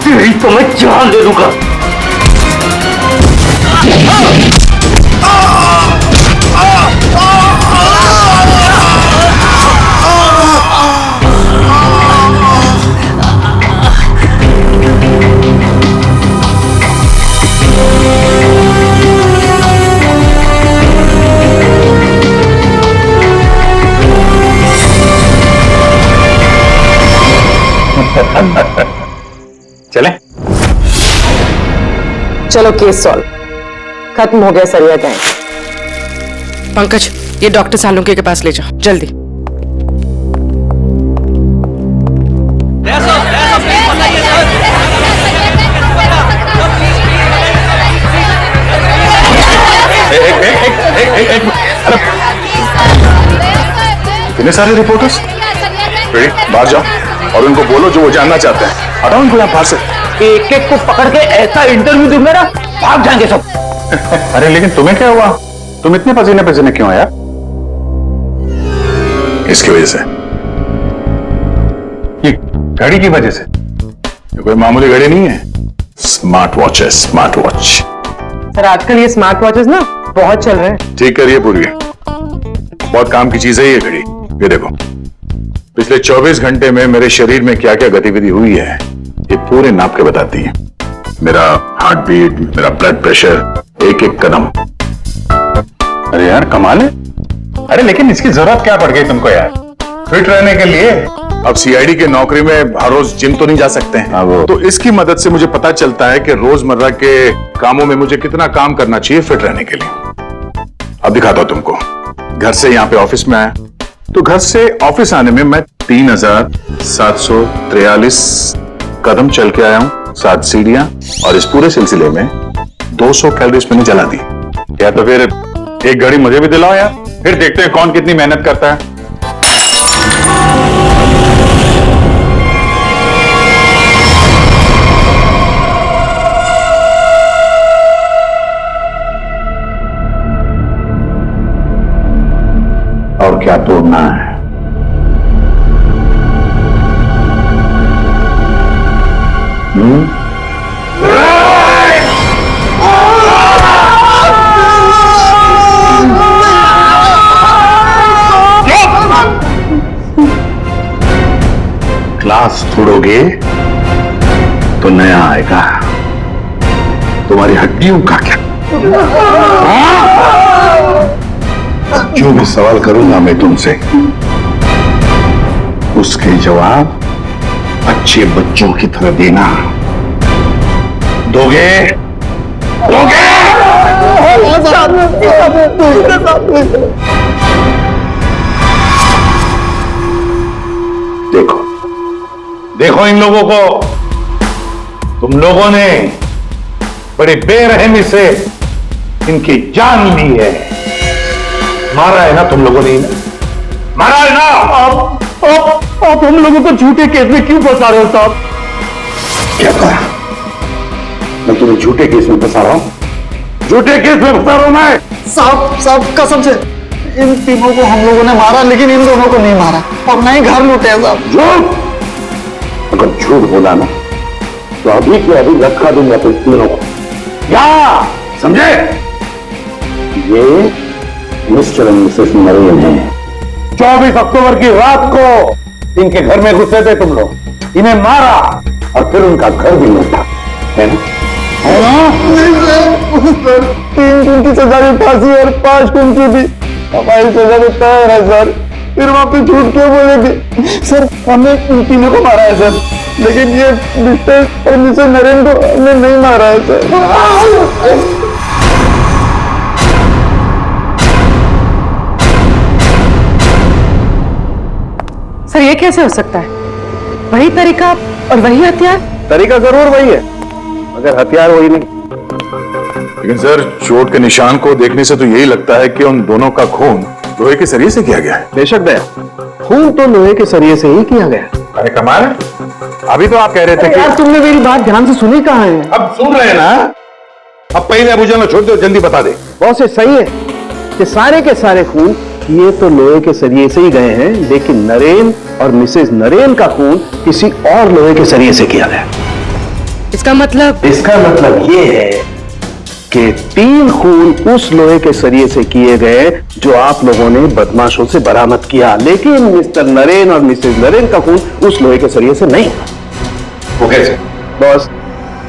तेरी तो मैं जान दे दूंगा। चले? चलो केस सॉल्व, खत्म हो गया सरिया गैंग। पंकज, ये डॉक्टर सालुंके के पास ले जाओ जल्दी। कितने सारे रिपोर्टर्स? बाहर जाओ और उनको बोलो जो वो जानना चाहते हैं। हटाओ उनको यहाँ बाहर से। एक एक को पकड़ के ऐसा इंटरव्यू दूंगा ना, भाग जाएंगे सब। अरे लेकिन तुम्हें क्या हुआ? तुम इतने पसीने पसीने क्यों आया? इसकी वजह से, ये घड़ी की वजह से। ये कोई मामूली घड़ी नहीं है, स्मार्ट वॉच है, स्मार्ट वॉच। सर आजकल ये स्मार्ट वॉचेस ना बहुत चल रहे हैं। ठीक करिए पूरी, बहुत काम की चीज है ये घड़ी। ये देखो, पिछले 24 घंटे में मेरे शरीर में क्या क्या गतिविधि हुई है ये पूरे नाप के बताती है। मेरा हार्ट बीट, मेरा ब्लड प्रेशर, एक एक कदम। अरे यार कमाल है। अरे लेकिन इसकी जरूरत क्या पड़ गई तुमको यार, फिट रहने के लिए? अब सीआईडी की नौकरी में हर रोज जिम तो नहीं जा सकते हैं, तो इसकी मदद से मुझे पता चलता है कि रोजमर्रा के कामों में मुझे कितना काम करना चाहिए फिट रहने के लिए। अब दिखाता हूं तुमको। घर से यहाँ पे ऑफिस में आया, तो घर से ऑफिस आने में मैं 3743 कदम चल के आया हूं, 7 सीढ़ियां, और इस पूरे सिलसिले में 200 कैलोरीज मैंने जला दी। क्या तो फिर एक घड़ी मुझे भी दिलाओ यार, फिर देखते हैं कौन कितनी मेहनत करता है। और क्या तोड़ना है? क्लास तोड़ोगे तो नया आएगा। तुम्हारी हड्डियों का क्या? जो भी सवाल करूंगा मैं तुमसे, उसके जवाब अच्छे बच्चों की तरह देना। दोगे? दोगे? देखो देखो इन लोगों को, तुम लोगों ने बड़ी बेरहमी से इनकी जान ली है। मारा है ना तुम लोगों ने इन्हें? मारा है ना? आप हम लोगों को झूठे केस में क्यों फंसा रहे हो साहब? क्या कहा? मैं तुम्हें झूठे केस में फंसा रहा हूं? झूठे केस में फंसा रहा हूं मैं? साहब कसम से इन तीनों को हम लोगों ने मारा, लेकिन इन दोनों को नहीं मारा और नहीं घर लूटे हैं साहब। झूठ? अगर झूठ बोला ना तो अभी के अभी रखा दूंगा तुम तीनों को। क्या समझे? ये मिस्टर एंड मिसेस नरेन है। 24 अक्टूबर की रात को इनके घर में घुसे थे तुम लोग, इन्हें मारा और फिर उनका घर भी लूटा, है ना? है ना? सर 3 दिन की सजा की फांसी और 5 दिन की भी हमारी सजा तो तय है सर। फिर वहां पे झूठ क्यों बोले थे? सर हमने इन तीनों को मारा है सर, लेकिन ये मिस्टर और मिसेस नरेन को हमने नहीं मारा है सर। सर ये कैसे हो सकता है? वही तरीका और वही हथियार? तरीका जरूर वही है, मगर हथियार वही नहीं। लेकिन सर चोट के निशान को देखने से तो यही लगता है कि उन दोनों का खून लोहे के सरिये से किया गया है। बेशक दया, खून तो लोहे के सरिये से ही किया गया। अरे कमाल है, अभी तो आप कह रहे थे कि यार तुमने मेरी बात ध्यान से सुनी कहाँ है? अब सुन रहे हैं ना? अब पहले अबू जान छोड़ दो, जल्दी बता दे। बहुत से सही है कि सारे के सारे खून ये तो लोहे के सरिये से ही गए हैं, लेकिन नरेन और मिसेस नरेन का खून किसी और लोहे के सरिये से किया गया। इसका मतलब ये है कि 3 खून उस लोहे के सरिये से किए गए जो आप लोगों ने बदमाशों से बरामद किया, लेकिन मिस्टर नरेन और मिसेस नरेन का खून उस लोहे के सरिये से नहीं। वो कैसे? बॉस,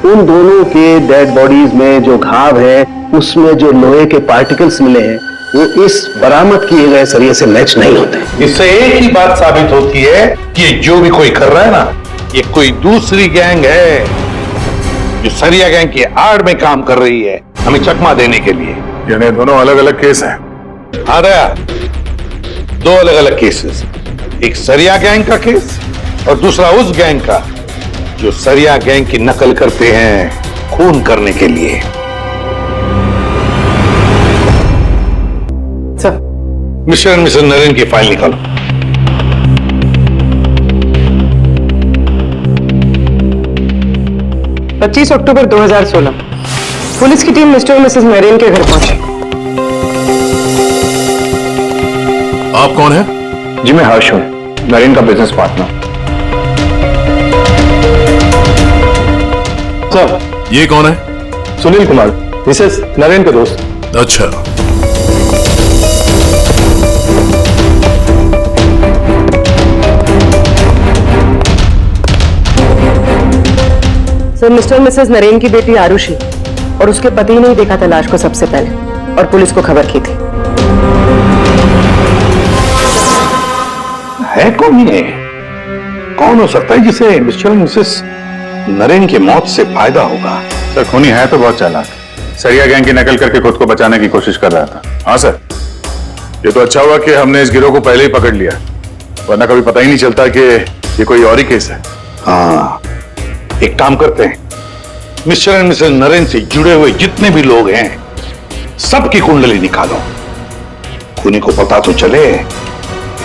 उन दोनों के डेड बॉडीज में जो घाव है उसमें जो लोहे के पार्टिकल्स मिले हैं वो इस बरामद किए गए सरिये से मैच नहीं होते। इससे एक ही बात साबित होती है कि जो भी कोई कर रहा है ना, ये कोई दूसरी गैंग है जो सरिया गैंग की आड़ में काम कर रही है हमें चकमा देने के लिए। यानी दोनों अलग अलग केस हैं। हाँ दया, 2 अलग अलग केसेस, एक सरिया गैंग का केस और दूसरा उस गैंग का जो सरिया गैंग की नकल करते हैं खून करने के लिए। मिस्टर एंड मिसेस नरेन की फाइल निकालो। पच्चीस अक्टूबर 2016 पुलिस की टीम मिस्टर और मिसेस नरेन के घर पहुंची। आप कौन है? जी मैं हर्ष हूं, नरेन का बिजनेस पार्टनर। सर ये कौन है? सुनील कुमार, मिसेस नरेन के दोस्त। अच्छा, सर मिस्टर मिसेस नरेन की बेटी आरुषि और उसके पति ने ही देखा था लाश को सबसे पहले और पुलिस को खबर की थी। है कौन ये? कौन हो सकता है जिसे मिस्टर एंड मिसेस नरेन की मौत से फायदा होगा? सर खूनी है तो बहुत चालाक, सरिया गैंग की नकल करके खुद को बचाने की कोशिश कर रहा था। हाँ सर, ये तो अच्छा हुआ कि हमने इस गिरोह को पहले ही पकड़ लिया, वरना कभी पता ही नहीं चलता कि ये कोई और ही केस है। हाँ, एक काम करते हैं, मिस्टर एंड मिसेस नरेन से जुड़े हुए जितने भी लोग हैं सबकी कुंडली निकालो, खूनी को पता तो चले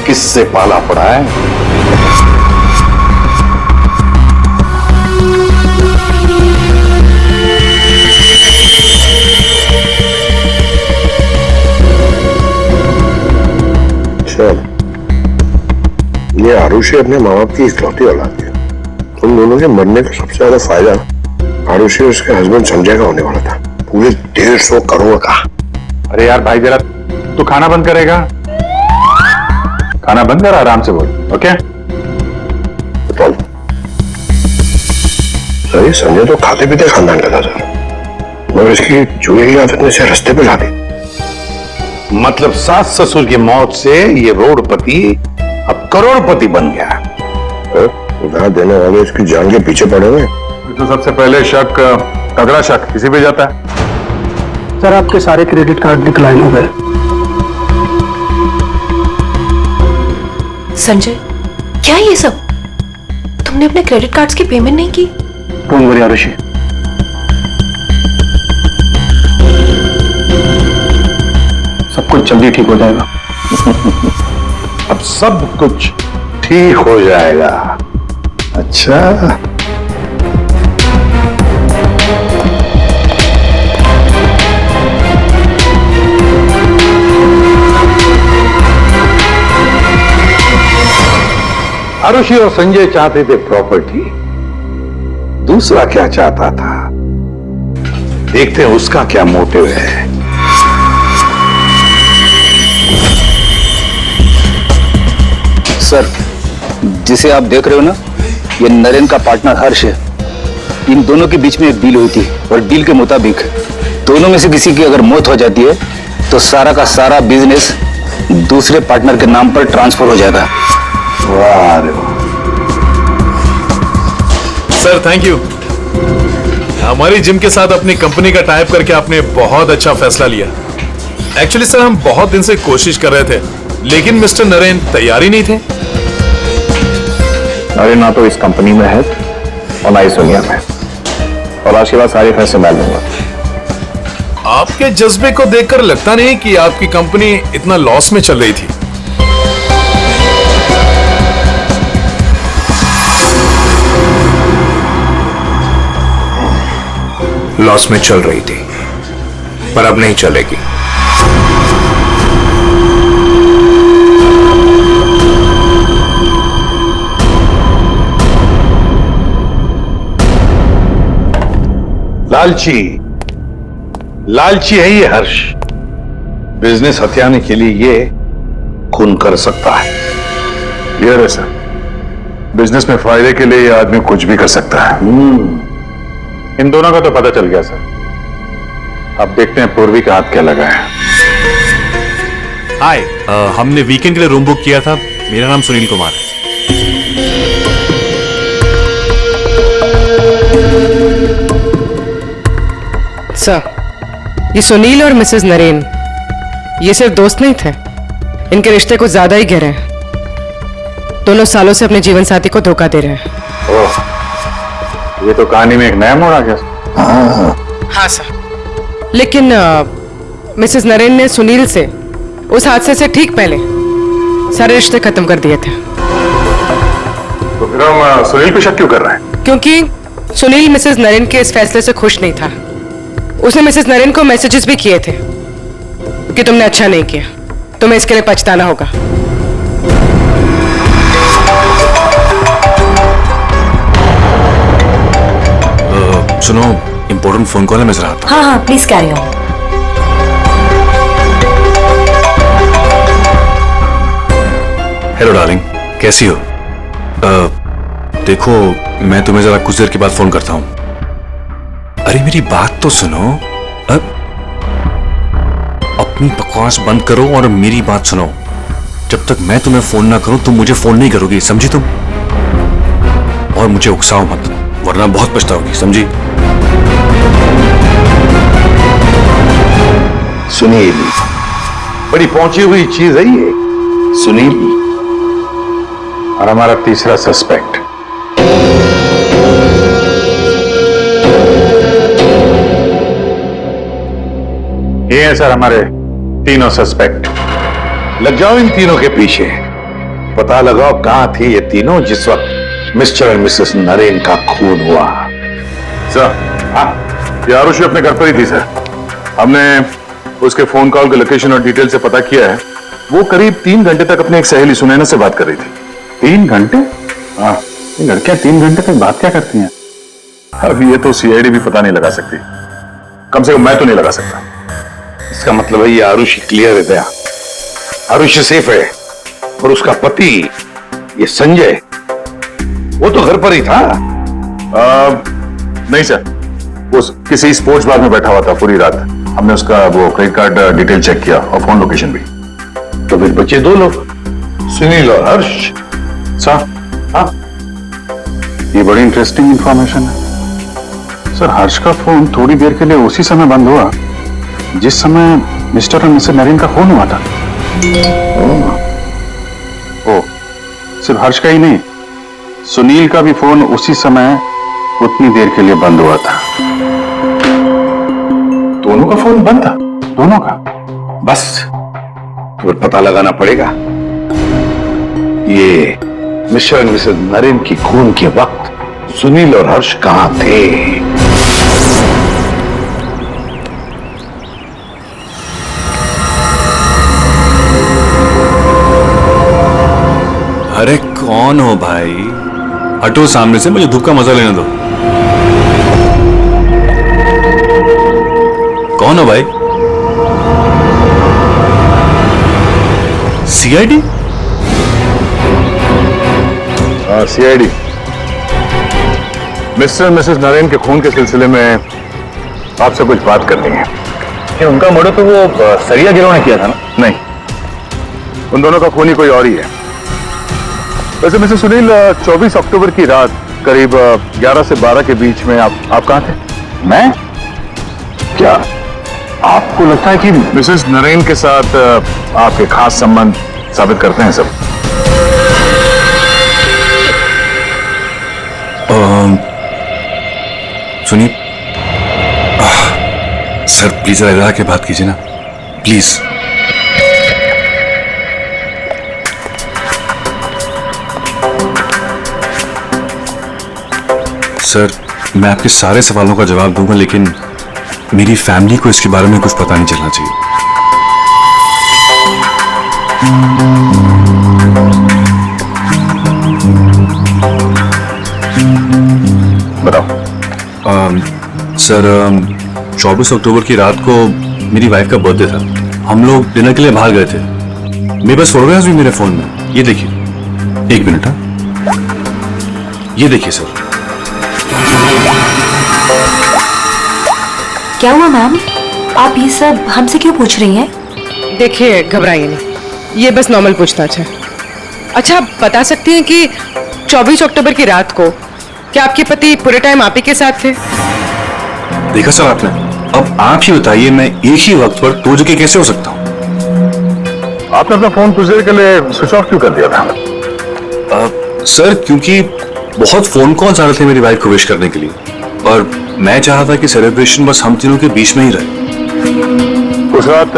किससे पाला पड़ा है। ये आरुषि अपने माँ बाप की इकलौती औलाद है। उन दोनों के मरने का सबसे ज्यादा फायदा आरुषि उसके हस्बैंड संजय का होने वाला था, पूरे 150 करोड़ का। अरे यार भाई जरा तू खाना बंद करेगा? खाना बंद कर, आराम से बोल। ओके? सर ये संजय तो खाते पीते खानदान का था सर, मगर इसकी जुए की आदत ने से रास्ते पे ला दी। मतलब सास ससुर की मौत से ये रोडपति अब करोड़पति बन गया। उधार देने वाले इसकी जान के पीछे पड़े हुए। तो सबसे पहले शक, तगड़ा शक किसी पे जाता है। सर आपके सारे क्रेडिट कार्ड डिक्लाइन हो गए। संजय, क्या ये सब? तुमने अपने क्रेडिट कार्ड्स की पेमेंट नहीं की? डोंट वरी आरुषि, सब कुछ जल्दी ठीक हो जाएगा। अब सब कुछ ठीक हो जाएगा। अच्छा, आरुषि और संजय चाहते थे प्रॉपर्टी, दूसरा क्या चाहता था, देखते हैं उसका क्या मोटिव है। सर, जिसे आप देख रहे हो ना, ये नरेन का पार्टनर हर्ष है। इन दोनों के बीच में एक डील हुई थी और डील के मुताबिक दोनों में से किसी की अगर मौत हो जाती है तो सारा का सारा बिजनेस दूसरे पार्टनर के नाम पर ट्रांसफर हो जाएगा। वाह रे वाह। Sir thank you. हमारी जिम के साथ अपनी कंपनी का टाइप करके आपने बहुत अच्छा फैसला लिया। एक्चुअली सर हम बहुत दिन से कोशिश कर रहे थे, लेकिन मिस्टर नरेन तैयार ही नहीं थे। अरे ना तो इस कंपनी में है और ना इस दुनिया में, और आज के बाद सारे फैसले मैं लूंगा। आपके जज्बे को देखकर लगता नहीं कि आपकी कंपनी इतना लॉस में चल रही थी। लॉस में चल रही थी, पर अब नहीं चलेगी। लालची है ये हर्ष। बिजनेस हथियाने के लिए ये खून कर सकता है। ये है सर, बिजनेस में फायदे के लिए ये आदमी कुछ भी कर सकता है। इन दोनों का तो पता चल गया सर। अब देखते हैं पूर्वी का हाथ क्या लगा है। हाय, हमने वीकेंड के लिए रूम बुक किया था। मेरा नाम सुनील कुमार है। सर, ये सुनील और मिसेस नरेन ये सिर्फ दोस्त नहीं थे, इनके रिश्ते कुछ ज्यादा ही गहरे हैं। दोनों सालों से अपने जीवन साथी को धोखा दे रहे हैं। ओह, ये तो कहानी में एक नया मोड़ आ गया। हाँ सर, लेकिन मिसेस नरेन ने सुनील से उस हादसे से ठीक पहले सारे रिश्ते खत्म कर दिए थे। तो फिर हम सुनील पे शक क्यों कर रहे हैं? क्योंकि सुनील मिसेस नरेन के इस फैसले से खुश नहीं था। उसने मिसेस नरेन को मैसेजेस भी किए थे कि तुमने अच्छा नहीं किया, तुम्हें इसके लिए पछताना होगा। सुनो, इंपॉर्टेंट फोन कॉल है, मैं जरा आता हूं। हाँ हाँ please carry on. Hello darling, कैसी हो? देखो, मैं तुम्हें जरा कुछ देर के बाद फोन करता हूं। अरे मेरी बात तो सुनो। अपनी बकवास बंद करो और मेरी बात सुनो। जब तक मैं तुम्हें फोन ना करूं तुम मुझे फोन नहीं करोगी, समझी तुम? और मुझे उकसाओ मत, वरना बहुत पछताओगी, समझी? सुनील बड़ी पहुंची हुई चीज है ये। सुनील और हमारा तीसरा सस्पेक्ट। ये है सर हमारे तीनों सस्पेक्ट। लग जाओ इन तीनों के पीछे, पता लगाओ कहां थे ये तीनों जिस वक्त मिस्टर एंड मिसेस नरेन का खून हुआ। सर, हाँ, ये आरुषि अपने घर पर ही थी सर। हमने उसके फोन कॉल के लोकेशन और डिटेल से पता किया है। वो करीब 3 घंटे तक अपनी एक सहेली सुनैना से बात कर रही थी। 3 घंटे? हाँ, ये लड़कियां 3 घंटे तक बात क्या करती हैं? अब ये तो सीआईडी भी पता नहीं लगा सकती, कम से कम मैं तो नहीं लगा सकता। इसका मतलब है ये आरुषि क्लियर है दया, आरुषि सेफ है, और उसका पति ये संजय वो तो घर पर ही था। नहीं सर, वो किसी स्पोर्ट्स बार में बैठा हुआ था पूरी रात। हमने उसका वो क्रेडिट कार्ड डिटेल चेक किया और फोन लोकेशन भी। तो फिर बचे दो लोग, सुनील और हर्ष। सर, हाँ, ये बड़ी इंटरेस्टिंग इंफॉर्मेशन है सर। हर्ष का फोन थोड़ी देर के लिए उसी समय बंद हुआ जिस समय मिस्टर और मिसेस नरेन का फोन हुआ था। ओ, सिर्फ हर्ष का ही नहीं, सुनील का भी फोन उसी समय उतनी देर के लिए बंद हुआ था। दोनों का फोन बंद था? दोनों का। बस तो पता लगाना पड़ेगा ये मिस्टर और मिसेस नरेन की खून के वक्त सुनील और हर्ष कहां थे। अरे कौन हो भाई? हटो सामने से, मुझे धूप का मजा लेने दो। कौन हो भाई? सीआईडी? हाँ, सीआईडी। मिस्टर और मिसेस नरेन के खून के सिलसिले में आपसे कुछ बात करनी है। कि उनका मर्डर तो वो सरिया गिरोह ने किया था ना? नहीं, उन दोनों का खूनी कोई और ही है। वैसे मिस्टर सुनील, 24 अक्टूबर की रात करीब 11 से 12 के बीच में आप कहां थे? मैं? क्या आपको लगता है कि मिसेस नरेन के साथ आपके खास संबंध साबित करते हैं सब? सुनिए सर, प्लीज रह के बात कीजिए ना, प्लीज। सर, मैं आपके सारे सवालों का जवाब दूंगा, लेकिन मेरी फैमिली को इसके बारे में कुछ पता नहीं चलना चाहिए। बताओ। सर, 24 अक्टूबर की रात को मेरी वाइफ का बर्थडे था। हम लोग डिनर के लिए बाहर गए थे। मेरे पास फोटोग्राफ्स भी मेरे फोन में, ये देखिए। एक मिनट, हाँ, ये देखिए सर। क्या हुआ मैम? आप ये सब हमसे क्यों पूछ रही हैं? देखिए, घबराइए नहीं, ये बस नॉर्मल पूछताछ है। अच्छा, आप बता सकती हैं कि 24 अक्टूबर की रात को क्या आपके पति पूरे टाइम आप ही के साथ थे? देखा सर आपने, अब आप ही बताइए, मैं एक ही वक्त पर दो जगह कैसे हो सकता हूँ? आपने अपना फोन कुछ देर के लिए स्विच ऑफ क्यों कर दिया था? सर, क्योंकि बहुत फोन कॉल्स आ रहे थे मेरी वाइफ को विश करने के लिए, और मैं चाह रहा था कि सेलिब्रेशन बस हम तीनों के बीच में ही रहे। उस रात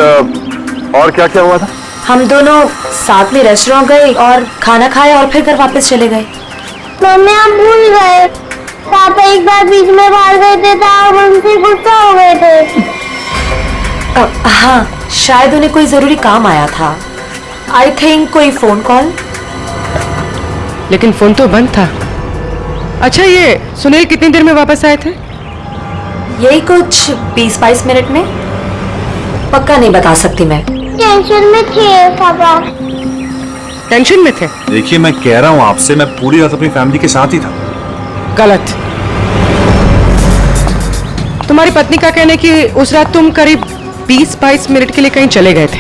और क्या क्या हुआ था? हम दोनों साथ में रेस्टोरेंट गए और खाना खाया और फिर घर वापस चले गए। मम्मी, आप भूल गए, पापा एक बार बीच में बाहर गए थे तो आप उनसे गुस्सा हो गए थे। हाँ, शायद उन्हें कोई जरूरी काम आया था। आई थिंक कोई फोन कॉल। लेकिन फोन तो बंद था। अच्छा, ये सुनील कितनी देर में वापस आए थे? यही कुछ 20-22 मिनट में। पक्का नहीं बता सकती मैं। टेंशन में थे पापा। टेंशन में थे? देखिए, मैं कह रहा हूँ आपसे, मैं पूरी रात अपनी फैमिली के साथ ही था। गलत। तुम्हारी पत्नी का कहना है कि उस रात तुम करीब 20-22 मिनट के लिए कहीं चले गए थे,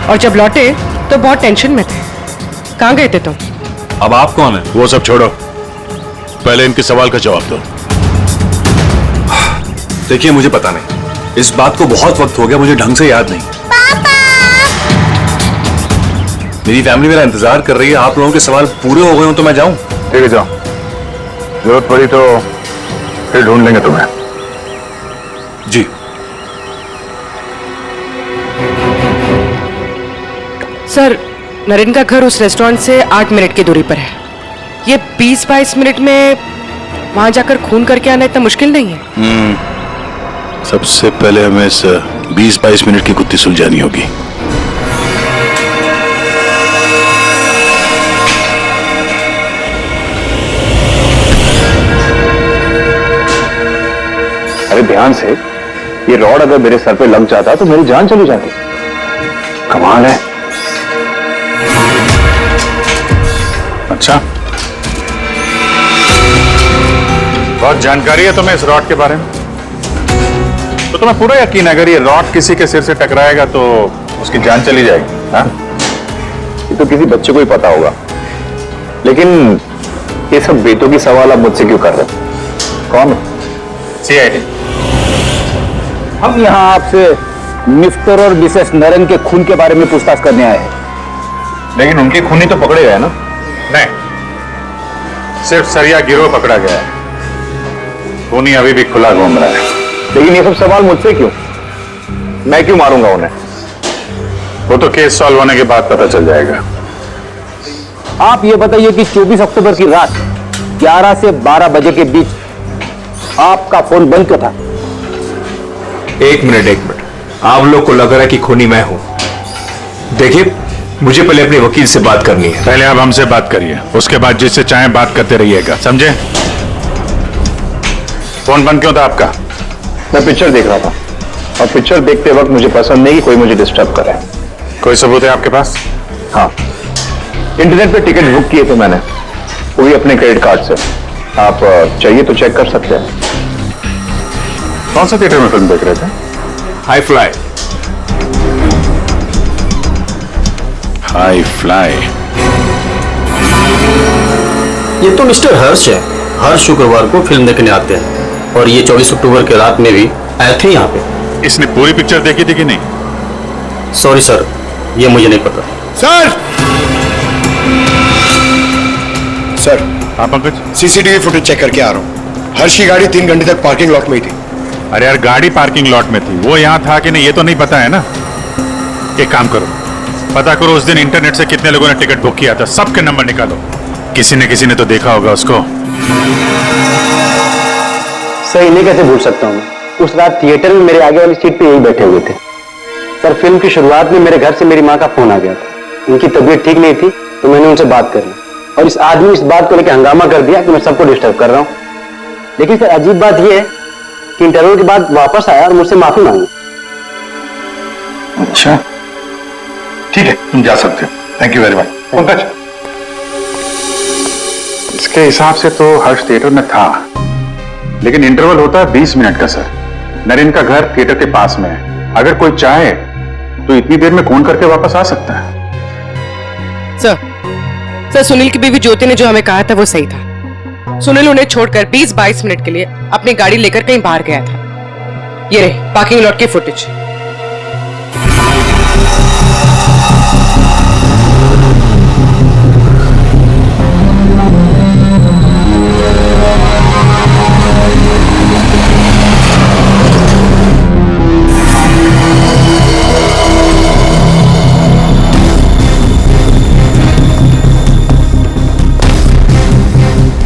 और जब लौटे तो बहुत टेंशन में थे। कहाँ गए थे तुम? अब आप कौन है? वो सब छोड़ो, पहले इनके सवाल का जवाब दो। देखिए, मुझे पता नहीं, इस बात को बहुत वक्त हो गया, मुझे ढंग से याद नहीं। मेरी फैमिली मेरा इंतजार कर रही है। आप लोगों के सवाल पूरे हो गए हो तो मैं जाऊं? ठीक है, जाओ। जरूरत पड़ी तो फिर ढूंढ लेंगे तुम्हें। जी। सर, नरेन का घर उस रेस्टोरेंट से 8 मिनट की दूरी पर है। ये 20-22 मिनट में वहां जाकर खून करके आना इतना मुश्किल नहीं है। सबसे पहले हमें इस 20-22 मिनट की गुत्थी सुलझानी होगी। अरे ध्यान से, ये रॉड अगर मेरे सर पे लग जाता तो मेरी जान चली जाती। कमाल है। अच्छा, बहुत जानकारी है तुम्हें इस रॉड के बारे में। तो तुम्हें पूरा यकीन है अगर ये रॉड किसी के सिर से टकराएगा तो उसकी जान चली जाएगी? हाँ? ये तो किसी बच्चे को ही पता होगा, लेकिन ये सब बेटों की सवाल आप मुझसे क्यों कर रहे हो? कौन? सीआईडी। हम यहाँ आपसे मिस्टर और मिसेस नरेन के खून के बारे में पूछताछ करने आए हैं। लेकिन उनके खूनी तो पकड़े गए ना? नहीं, सिर्फ सरिया गिरोह पकड़ा गया है। खूनी अभी भी खुला घूम रहा है। लेकिन ये सब सवाल मुझसे क्यों? मैं क्यों मारूंगा उन्हें? वो तो केस सॉल्व होने के बाद पता चल जाएगा। आप ये बताइए कि 24 अक्टूबर की रात 11 से 12 बजे के बीच आपका फोन बंद क्यों था? एक मिनट, आप लोग को लग रहा है कि खूनी मैं हूं। देखिए, मुझे पहले अपने वकील से बात करनी है। पहले आप हमसे बात करिए, उसके बाद जिससे चाहे बात करते रहिएगा, समझे? फोन बंद क्यों था आपका? मैं पिक्चर देख रहा था और पिक्चर देखते वक्त मुझे पसंद नहीं कि कोई मुझे डिस्टर्ब करे। कोई सबूत है आपके पास? हाँ, इंटरनेट पे टिकट बुक किए थे मैंने, वो भी अपने क्रेडिट कार्ड से। आप चाहिए तो चेक कर सकते हैं। कौन सा थिएटर में फिल्म देख रहे थे? High fly. High fly. ये तो मिस्टर हर्ष है, हर शुक्रवार को फिल्म देखने आते हैं और ये 24 अक्टूबर के रात में भी आए थे यहाँ पे। इसने पूरी पिक्चर देखी थी कि नहीं? सॉरी सर, ये मुझे नहीं पता। सर, हाँ पंकज, सीसीटीवी फुटेज चेक करके आ रहा हूँ। हर्ष की गाड़ी 3 घंटे तक पार्किंग लॉट में ही थी। अरे यार, गाड़ी पार्किंग लॉट में थी, वो यहाँ था कि नहीं ये तो नहीं पता है ना। एक काम करो, पता करो उस दिन इंटरनेट से कितने लोगों ने टिकट बुक किया था, सबके नंबर निकालो। किसी ने तो देखा होगा उसको। सर, इन्हें कैसे भूल सकता हूँ? उस रात थिएटर में मेरे आगे वाली सीट पे यही बैठे हुए थे। सर, फिल्म की शुरुआत में मेरे घर से मेरी माँ का फोन आ गया था। उनकी तबीयत ठीक नहीं थी तो मैंने उनसे बात कर ली और इस आदमी इस बात को लेकर हंगामा कर दिया कि मैं सबको डिस्टर्ब कर रहा हूँ। लेकिन सर, अजीब बात यह है कि इंटरवल के बाद वापस आया और मुझसे माफी मांगी। अच्छा, ठीक है, तुम जा सकते हो। Thank you very much. Pankaj, इसके हिसाब से तो हर्ष थिएटर में था, लेकिन इंटरवल होता है 20 मिनट का सर। नरेन का घर थिएटर के पास में है। अगर कोई चाहे तो इतनी देर में फोन करके वापस आ सकता है। सर, सुनील की बीवी ज्योति ने जो हमें कहा था वो सही था। सुनील उन्हें छोड़कर 20-22 मिनट के लिए अपनी गाड़ी लेकर कहीं बाहर गया था। ये रहे पार्किंग लॉट की फुटेज।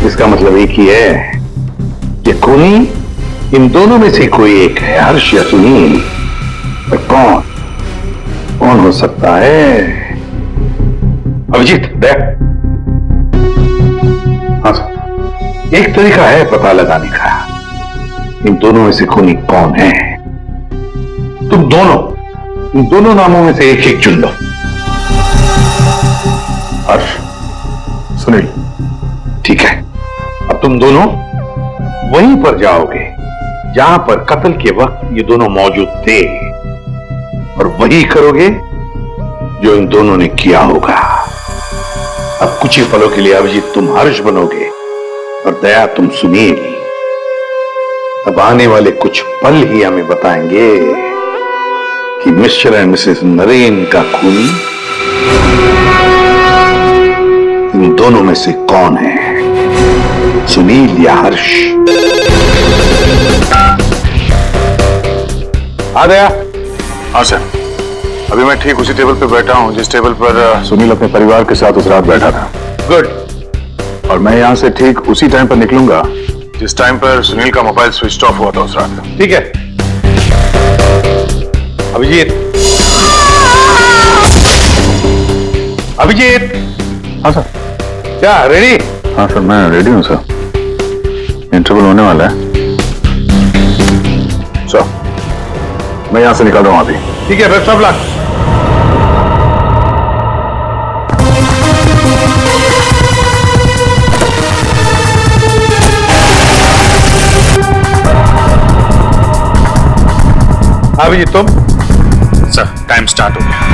इसका मतलब एक ही है कि खूनी इन दोनों में से कोई एक है, हर्ष या सुनील। पर कौन हो सकता है? अभिजीत, देख। हाँ सर, एक तरीका है पता लगाने का, इन दोनों में से खूनी कौन है। तुम इन दोनों नामों में से एक चुन लो। हर्ष, सुनील, ठीक है। अब तुम दोनों वहीं पर जाओगे जहां पर कत्ल के वक्त ये दोनों मौजूद थे और वही करोगे जो इन दोनों ने किया होगा। अब कुछ ही पलों के लिए अभिजीत तुम हर्ष बनोगे और दया तुम सुनील। अब आने वाले कुछ पल ही हमें बताएंगे कि मिस्टर एंड मिसेस नरेन का खूनी इन दोनों में से कौन है, सुनील या हर्ष। आ गया? हाँ सर, अभी मैं ठीक उसी टेबल पर बैठा हूँ जिस टेबल पर सुनील अपने परिवार के साथ उस रात बैठा था। गुड। और मैं यहाँ से ठीक उसी टाइम पर निकलूंगा जिस टाइम पर सुनील का मोबाइल स्विच ऑफ हुआ था उस रात। ठीक है अभिजीत? अभिजीत? हाँ सर। क्या रेडी? हाँ सर, मैं रेडी हूँ सर। इंटरवल होने वाला है सर, मैं यहां से निकल रहा हूं अभी। ठीक है, बेस्ट ऑफ लक। अभिजीत तुम? सर टाइम स्टार्ट हो गया।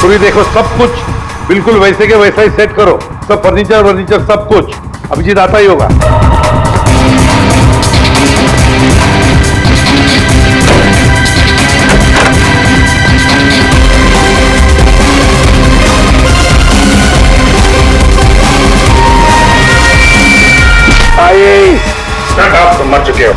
पूरी देखो, सब कुछ बिल्कुल वैसे के वैसा ही सेट करो। सब फर्नीचर सब कुछ। अभिजीत आता ही होगा। आइए, आप तो मर चुके हो।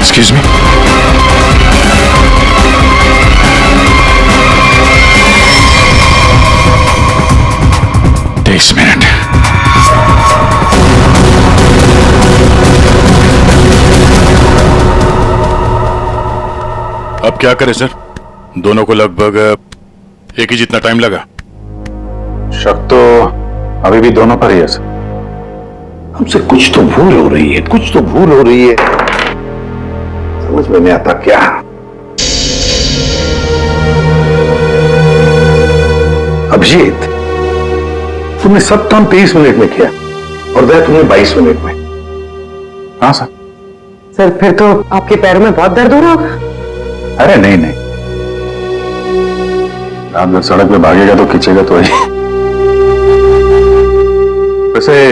Excuse me? Takes a minute. अब क्या करें सर? दोनों को लगभग एक ही जितना टाइम लगा। शक तो अभी भी दोनों पर ही है सर। हमसे कुछ तो भूल हो रही है, कुछ तो भूल हो रही है। समझ में नहीं आता क्या। अभिजीत, तुमने सब काम 23 मिनट में किया और वह तुमने 22 मिनट में। हाँ सर। सर फिर तो आपके पैरों में बहुत दर्द हो रहा होगा। अरे नहीं नहीं, रात भर सड़क पे भागेगा तो खींचेगा तो ही। वैसे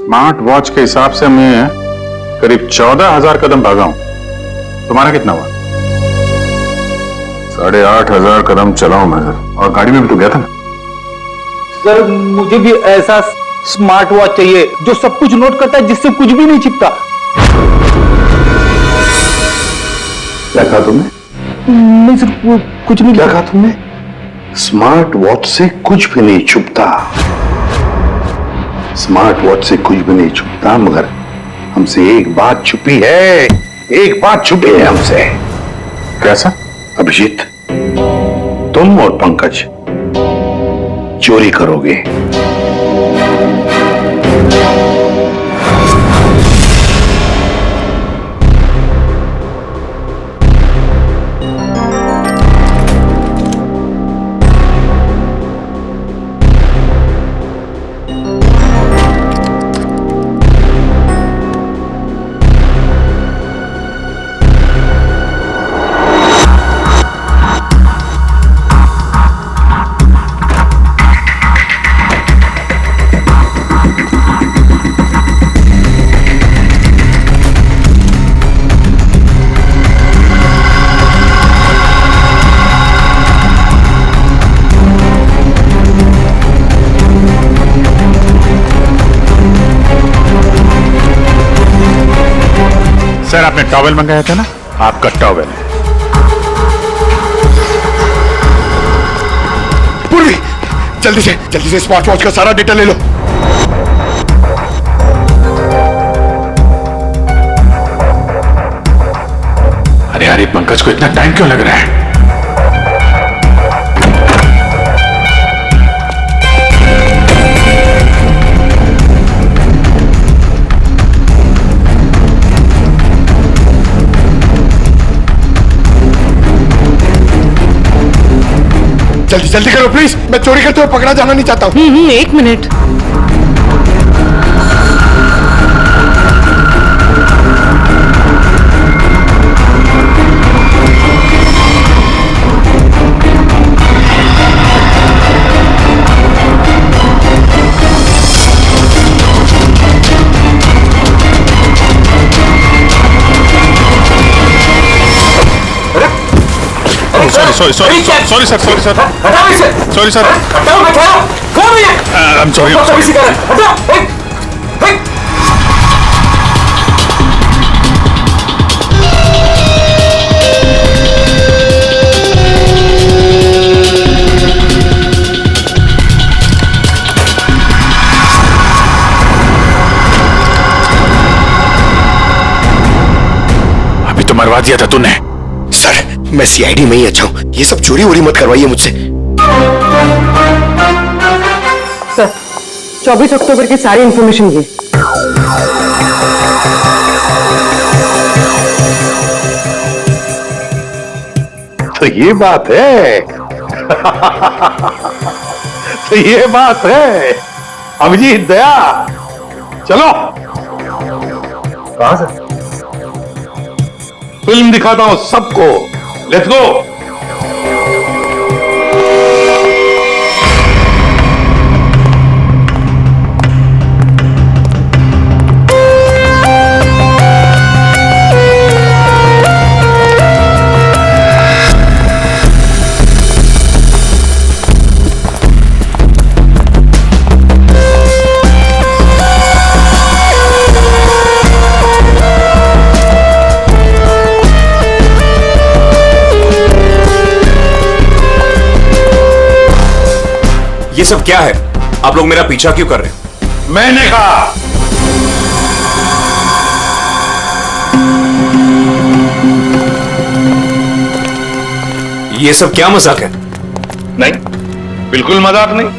स्मार्ट वॉच के हिसाब से मैं करीब 14,000 कदम भागा हूं। तुम्हारा कितना हुआ? 8,500 कदम चला हूं मैं सर। और गाड़ी में भी तो गया था ना सर। मुझे भी ऐसा स्मार्ट वॉच चाहिए जो सब कुछ नोट करता है, जिससे कुछ भी नहीं छिपता। क्या कहा तुमने? नहीं सर, कुछ नहीं। क्या कहा तुमने? स्मार्ट वॉच से कुछ भी नहीं छुपता। स्मार्ट वॉच से कुछ भी नहीं छुपता, मगर हमसे एक बात छुपी है। एक बात छुपी है हमसे। कैसा? अभिजीत, तुम और पंकज चोरी करोगे। सर आपने टॉवेल मंगाया था ना, आपका टॉवेल है। पूर्वी, जल्दी से स्मार्ट वॉच का सारा डेटा ले लो। अरे यार, ये पंकज को इतना टाइम क्यों लग रहा है? जल्दी करो प्लीज, मैं चोरी करते हुए पकड़ा जाना नहीं चाहता हूँ। 1 minute. Sorry sir, I am sorry. अभी तो मरवा दिया था तूने। सर, मैं सीआईडी में ही अच्छा हूँ, ये सब चोरी वोरी मत करवाइए मुझसे। सर, 24 अक्टूबर की सारी इंफॉर्मेशन ये। तो ये बात है। तो ये बात है। अभिजीत, दया, चलो। कहां से? फिल्म दिखाता हूं सबको। Let's go. ये सब क्या है? आप लोग मेरा पीछा क्यों कर रहे हैं? मैंने कहा ये सब क्या मजाक है? नहीं, बिल्कुल मजाक नहीं।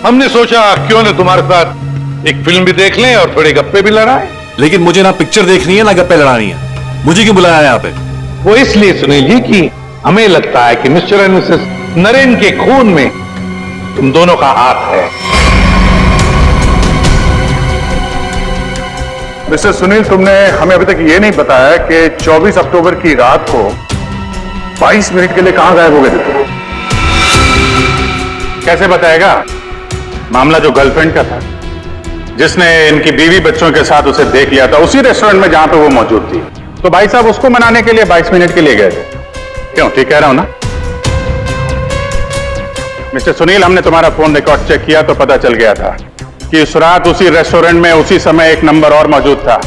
हमने सोचा क्यों न तुम्हारे साथ एक फिल्म भी देख लें और थोड़े गप्पे भी लड़ाएं। लेकिन मुझे ना पिक्चर देखनी है ना गप्पे लड़ानी है। मुझे क्यों बुलाया है यहाँ पे? वो इसलिए सुनील जी कि हमें लगता है कि मिस्टर एंड मिसेस नरेन के खून में तुम दोनों का हाथ है। मिस्टर सुनील, तुमने हमें अभी तक ये नहीं बताया कि 24 अक्टूबर की रात को 22 मिनट के लिए कहां गायब हो गए थे? कैसे बताएगा? मामला जो गर्लफ्रेंड का था, जिसने इनकी बीवी बच्चों के साथ उसे देख लिया था उसी रेस्टोरेंट में जहां पे वो मौजूद थी, तो भाई साहब उसको मनाने के लिए 22 मिनट के लिए गए थे। क्यों, ठीक कह रहा हूं ना? मिस्टर सुनील, हमने तुम्हारा फोन रिकॉर्ड चेक किया तो पता चल गया था कि उस रात उसी रेस्टोरेंट में उसी समय एक नंबर और मौजूद था,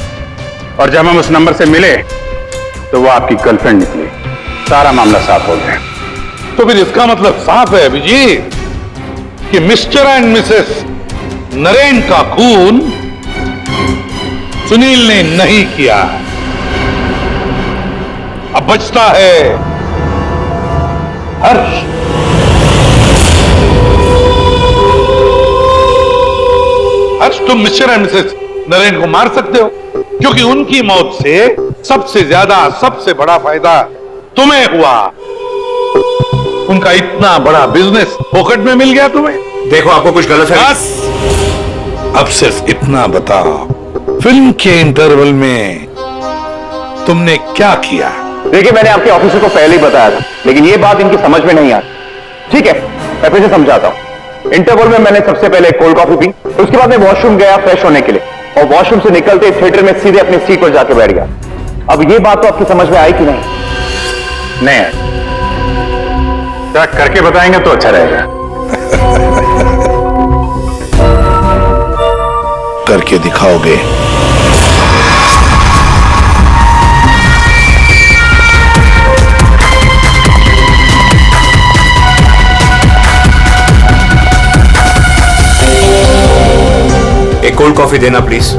और जब हम उस नंबर से मिले तो वो आपकी गर्लफ्रेंड निकली। सारा मामला साफ हो गया। तो फिर इसका मतलब साफ है अभिजीत कि मिस्टर एंड मिसेस नरेन का खून सुनील ने नहीं किया। अब बचता है हर्ष। हर्ष, तुम मिस्टर एंड मिसेस नरेन को मार सकते हो क्योंकि उनकी मौत से सबसे ज्यादा, सबसे बड़ा फायदा तुम्हें हुआ। उनका इतना बड़ा बिजनेस पॉकेट में मिल गया तुम्हें। देखो, आपको कुछ गलत है। बस अब सिर्फ इतना बताओ, फिल्म के इंटरवल में तुमने क्या किया? देखिए, मैंने आपके ऑफिसर को पहले ही बताया था, लेकिन ये बात इनकी समझ में नहीं आती। ठीक है, मैं फिर से समझाता हूँ। इंटरवल में मैंने सबसे पहले कोल्ड कॉफी पी, उसके बाद मैं वॉशरूम गया फ्रेश होने के लिए, और वॉशरूम से निकलते थिएटर में सीधे अपनी सीट पर जाके बैठ गया। अब ये बात तो आपकी समझ में आई कि नहीं? नहीं है। ट्रैक करके बताएंगे तो अच्छा रहेगा। करके दिखाओगे? कॉफी देना प्लीज।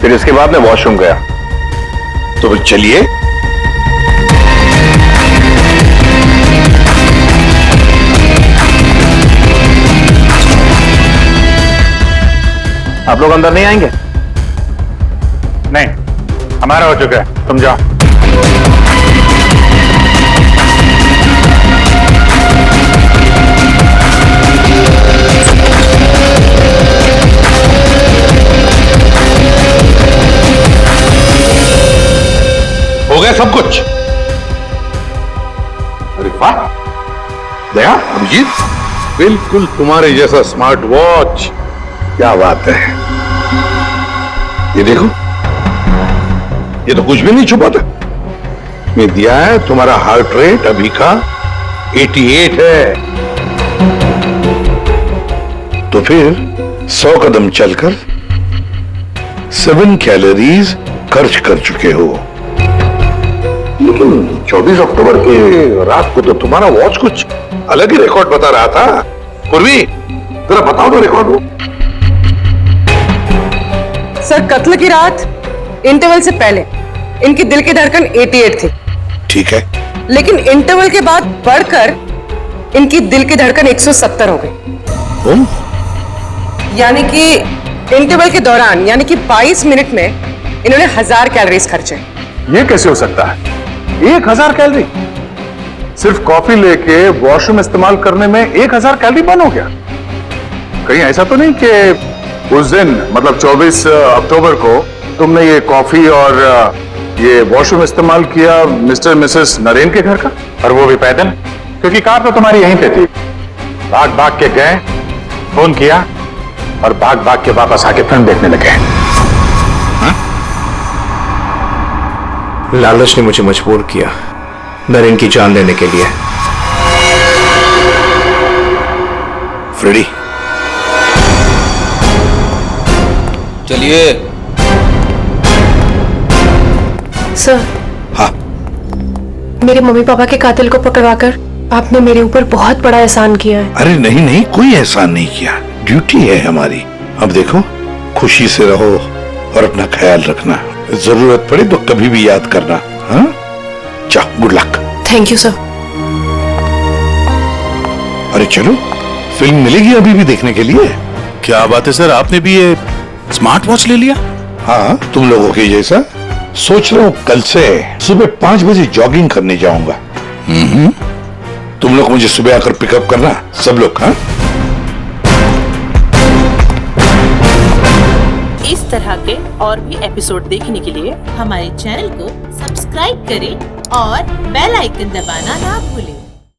फिर इसके बाद मैं वॉशरूम गया। तो फिर चलिए। आप लोग अंदर नहीं आएंगे? नहीं, हमारा हो चुका है, तुम जाओ। हो गया सब कुछ? अरे वाह दया, अभिजीत, बिल्कुल तुम्हारे जैसा स्मार्ट वॉच। क्या बात है। ये देखो, ये तो कुछ भी नहीं छुपा था। मैं दिया है तुम्हारा हार्ट रेट अभी का 88 है। तो फिर 100 कदम चलकर 7 कैलोरीज खर्च कर चुके हो। लेकिन 24 अक्टूबर के रात को तो तुम्हारा वॉच कुछ अलग ही रिकॉर्ड बता रहा था। पूर्वी, जरा बताओ तो रिकॉर्ड वो। सर, कत्ल की रात इंटरवल से पहले इनकी दिल की धड़कन 88 थी। ठीक है। लेकिन इंटरवल के बाद बढ़कर इनकी दिल की धड़कन 170 हो गई। यानी कि इंटरवल के दौरान, यानी कि 22 मिनट में इन्होंने 1000 कैलोरीज खर्चे। ये कैसे हो सकता है? 1000 कैलोरी? सिर्फ कॉफी लेके वॉशरूम इस्तेमाल करने में 1000 कैलोरी बर्न हो गया? कहीं ऐसा तो नहीं कि उस दिन, मतलब 24 अक्टूबर को तुमने ये कॉफी और ये वॉशरूम इस्तेमाल किया मिस्टर मिसेस नरेन के घर का, और वो भी पैदल? क्योंकि कार तो तुम्हारी यहीं पे थी। भाग भाग के गए, फोन किया और भाग भाग के वापस आके फिल्म देखने लगे। लालच ने मुझे मजबूर किया नरेन की जान लेने के लिए। फ्रेडी, चलिए। सर। हाँ। मेरे मम्मी पापा के कातिल को पकड़वाकर आपने मेरे ऊपर बहुत बड़ा एहसान किया है। अरे नहीं नहीं, कोई एहसान नहीं किया, ड्यूटी है हमारी। अब देखो, खुशी से रहो और अपना ख्याल रखना। जरूरत पड़े तो कभी भी याद करना। हाँ, चाहो, good luck. Thank you sir. अरे चलो, फिल्म मिलेगी अभी भी देखने के लिए। क्या बात है सर, आपने भी ये स्मार्ट वॉच ले लिया? हाँ, तुम लोगों के जैसा। सोच रहा हूँ कल से सुबह 5 बजे जॉगिंग करने जाऊंगा। तुम लोग मुझे सुबह आकर पिकअप करना, सब लोग। हाँ, इस तरह के और भी एपिसोड देखने के लिए हमारे चैनल को सब्सक्राइब करें और बेल आइकन दबाना ना भूलें।